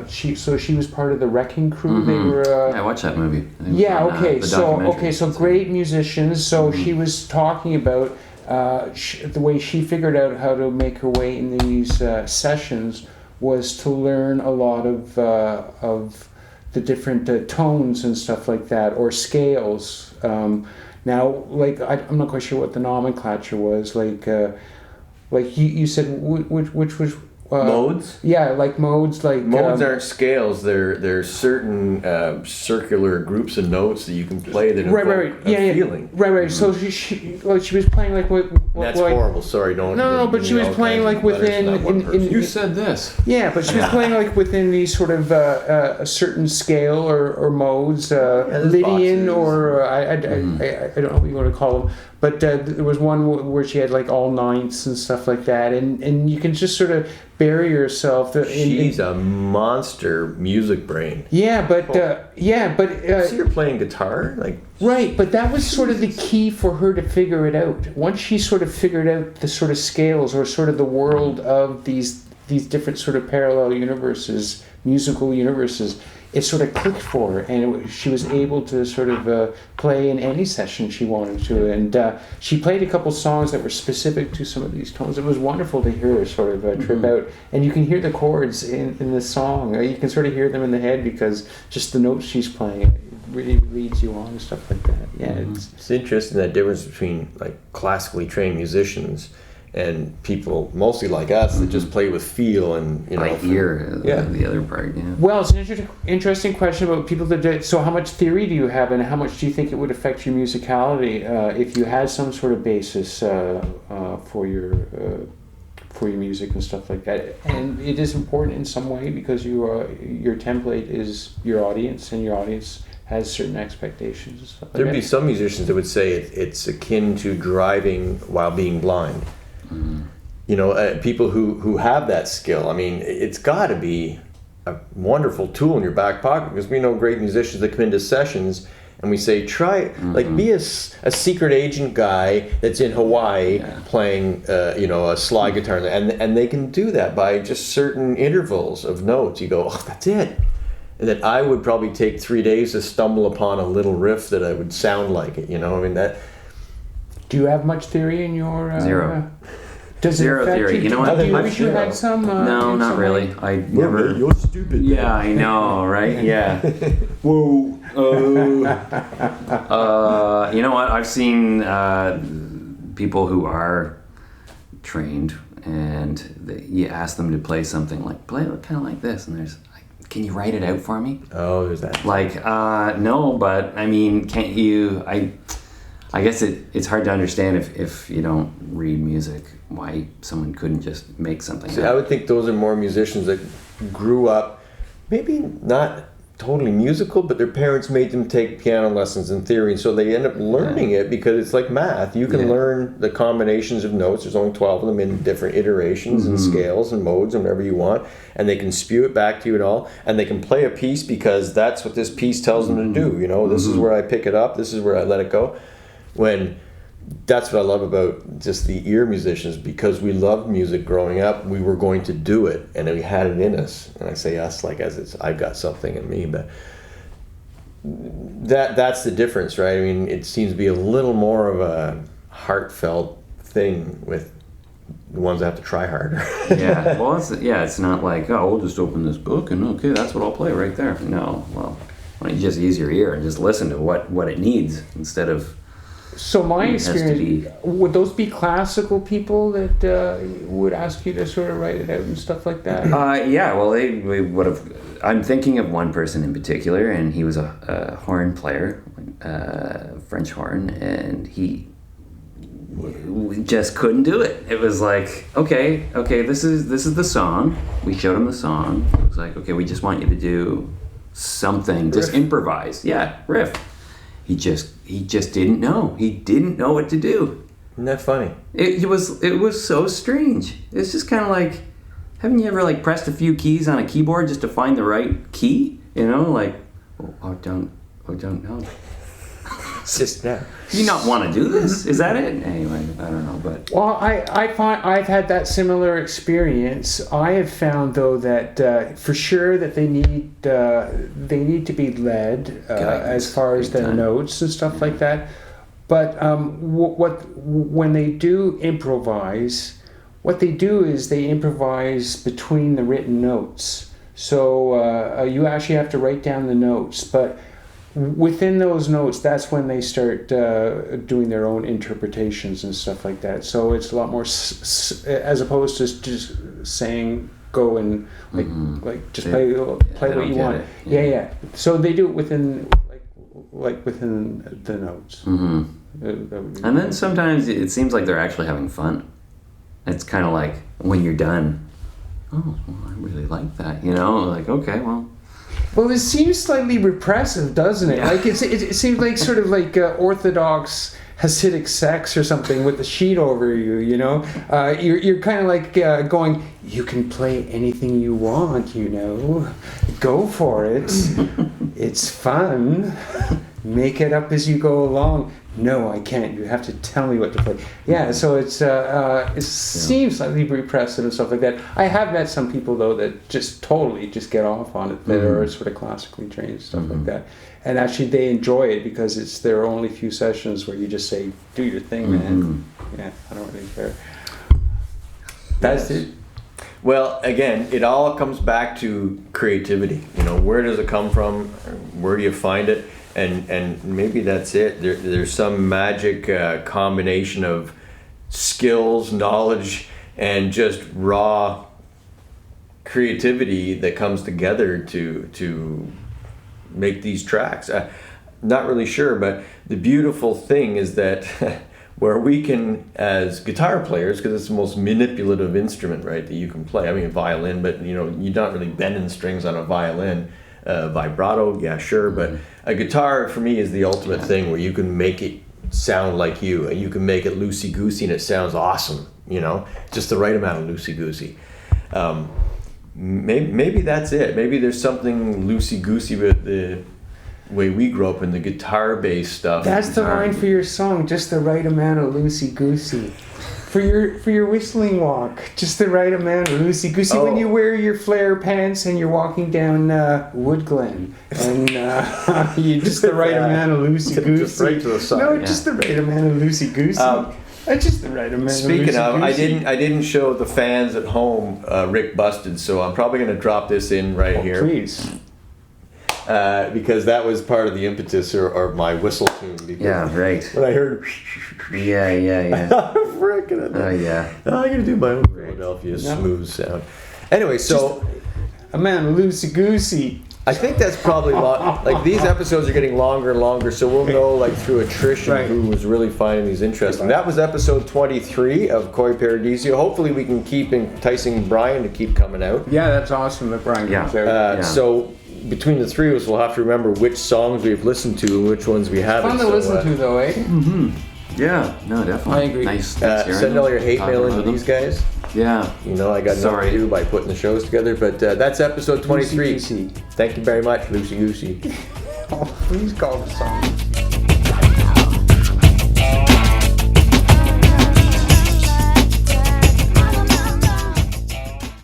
she was part of the Wrecking Crew. They were I watched that movie. So great musicians. So she was talking about the way she figured out how to make her way in these sessions was to learn a lot of the different tones and stuff like that, or scales. Now, like, I'm not quite sure what the nomenclature was. Like you said, which was Modes? Yeah, like modes. Like modes aren't scales. They're certain circular groups of notes that you can play that evoke a feeling. Right. So she was playing like what That's like, horrible. Sorry, don't. No, but she was playing like within. You said this. Yeah, but she was playing like within these sort of a certain scale or modes, Lydian boxes. or I don't know what you want to call them. But there was one where she had like all ninths and stuff like that, and you can just sort of bury yourself. She's a monster music brain. Yeah, but See her playing guitar, like. Right, but that was sort of the key for her to figure it out. Once she sort of figured out the sort of scales or sort of the world of these different sort of parallel universes musical universes. It sort of clicked for her, and she was able to sort of play in any session she wanted to. And she played a couple songs that were specific to some of these tones. It was wonderful to hear her sort of trip out. And you can hear the chords in the song. You can sort of hear them in the head because just the notes she's playing, it really leads you on and stuff like that. Yeah, It's interesting, that difference between like classically trained musicians and people mostly like us that just play with feel and By ear, yeah. the other part, yeah. Well, it's an interesting question about people that do. So how much theory do you have, and how much do you think it would affect your musicality if you had some sort of basis for your music and stuff like that? And it is important in some way because your template is your audience, and your audience has certain expectations and stuff like There'd that. be some musicians that would say it's akin to driving while being blind. You know, people who have that skill. I mean, it's got to be a wonderful tool in your back pocket, because we know great musicians that come into sessions and we say, try, like, be a secret agent guy that's in Hawaii playing, a slide guitar, and they can do that by just certain intervals of notes. You go, oh, that's it. And that I would probably take 3 days to stumble upon a little riff that I would sound like it. You know, I mean that. Do you have much theory in your Zero. Does Zero it affect theory. You know what? Do you I've wish you zero. had some? No, in not some really. way? I never. You're stupid. Yeah, I know, right? Yeah. Whoa. You know what? I've seen people who are trained, and you ask them to play something like kind of like this, and there's like, can you write it out for me? Oh, there's that. Like, no, but I mean, can't you? I guess it's hard to understand if you don't read music why someone couldn't just make something. See, up. I would think those are more musicians that grew up, maybe not totally musical, but their parents made them take piano lessons in theory, and so they end up learning it because it's like math. You can learn the combinations of notes. There's only 12 of them in different iterations and scales and modes and whatever you want, and they can spew it back to you and all, and they can play a piece because that's what this piece tells them to do. You know, this is where I pick it up, this is where I let it go. When that's what I love about just the ear musicians, because we loved music growing up, we were going to do it, and we had it in us. And I say us like as it's I've got something in me, but that's the difference, right? I mean, it seems to be a little more of a heartfelt thing with the ones that have to try harder. Yeah, well, it's not like, oh, we'll just open this book and okay, that's what I'll play right there. No, well, why don't you just use your ear and just listen to what it needs instead of. So my It has to experience, would those be classical people that would ask you to sort of write it out and stuff like that? Yeah, well, they would have. I'm thinking of one person in particular, and he was a horn player, French horn, and he just couldn't do it. It was like, okay, this is the song. We showed him the song. It was like, okay, we just want you to do something, just improvise. Yeah, riff. He just didn't know. He didn't know what to do. Isn't that funny? It was so strange. It's just kind of like, haven't you ever like pressed a few keys on a keyboard just to find the right key? You know, like, I don't know. Just that. Do you not want to do this? Is that it? Anyway, I don't know, but Well, I find I've had that similar experience. I have found though that for sure that they need to be led as far as the notes and stuff like that. But when they do improvise, what they do is they improvise between the written notes. So you actually have to write down the notes, but within those notes, that's when they start doing their own interpretations and stuff like that. So it's a lot more, as opposed to just saying go and like just play what you want. Yeah. So they do it within within the notes. And then sometimes it seems like they're actually having fun. It's kind of like when you're done, oh, well, I really like that. You know, like, okay, well. Well, it seems slightly repressive, doesn't it? Yeah. Like it seems like sort of like orthodox Hasidic sex or something with the sheet over you. You know, you're kind of like going. You can play anything you want. You know, go for it. It's fun. Make it up as you go along. no, I can't. You have to tell me what to play. Yeah, so it seems slightly repressive and stuff like that. I have met some people though that just totally just get off on it, that are sort of classically trained and stuff like that. And actually they enjoy it because it's their only few sessions where you just say, do your thing, man. Yeah, I don't really care. That's it. Well, again, it all comes back to creativity. You know, where does it come from? Where do you find it? And maybe that's it. There's some magic combination of skills, knowledge, and just raw creativity that comes together to make these tracks. Not really sure, but the beautiful thing is that where we can, as guitar players, because it's the most manipulative instrument, right, that you can play. I mean, a violin, but you know, you're not really bending strings on a violin. Vibrato, yeah, sure, but a guitar for me is the ultimate thing where you can make it sound like you, and you can make it loosey-goosey and it sounds awesome, you know, just the right amount of loosey-goosey. Maybe that's it. Maybe there's something loosey-goosey with the way we grew up in the guitar-based stuff. That's the line for your song, just the right amount of loosey-goosey. For your whistling walk, just the right amount of loosey-goosey. Oh. When you wear your flare pants and you're walking down Wood Glen, and you just the right amount of loosey-goosey. Just right to the side. No, just the right amount of loosey-goosey. Just the right amount Speaking of loosey-goosey. I didn't show the fans at home Rick Busted, so I'm probably going to drop this in right here. Please. Because that was part of the impetus or my whistle tune. Because Yeah, right. when I heard, Yeah. frickin' it. Yeah. I'm going to do my own Philadelphia smooth sound. Anyway, so Amount of loosey-goosey. I think that's probably like these episodes are getting longer and longer, so we'll know like through attrition who was really finding these interesting. That was episode 23 of Koi Paradisio. Hopefully we can keep enticing Bryan to keep coming out. Yeah, that's awesome that Bryan comes out. So between the three of us, we'll have to remember which songs we've listened to and which ones we haven't. Fun to listen to though, eh? Yeah, no, definitely. I agree. Nice. Send all your hate mail into these guys. Yeah. You know, I got nothing to do by putting the shows together, but that's episode 23. Loosey-goosey. Thank you very much, Loosey Goosey. Oh, please call the song.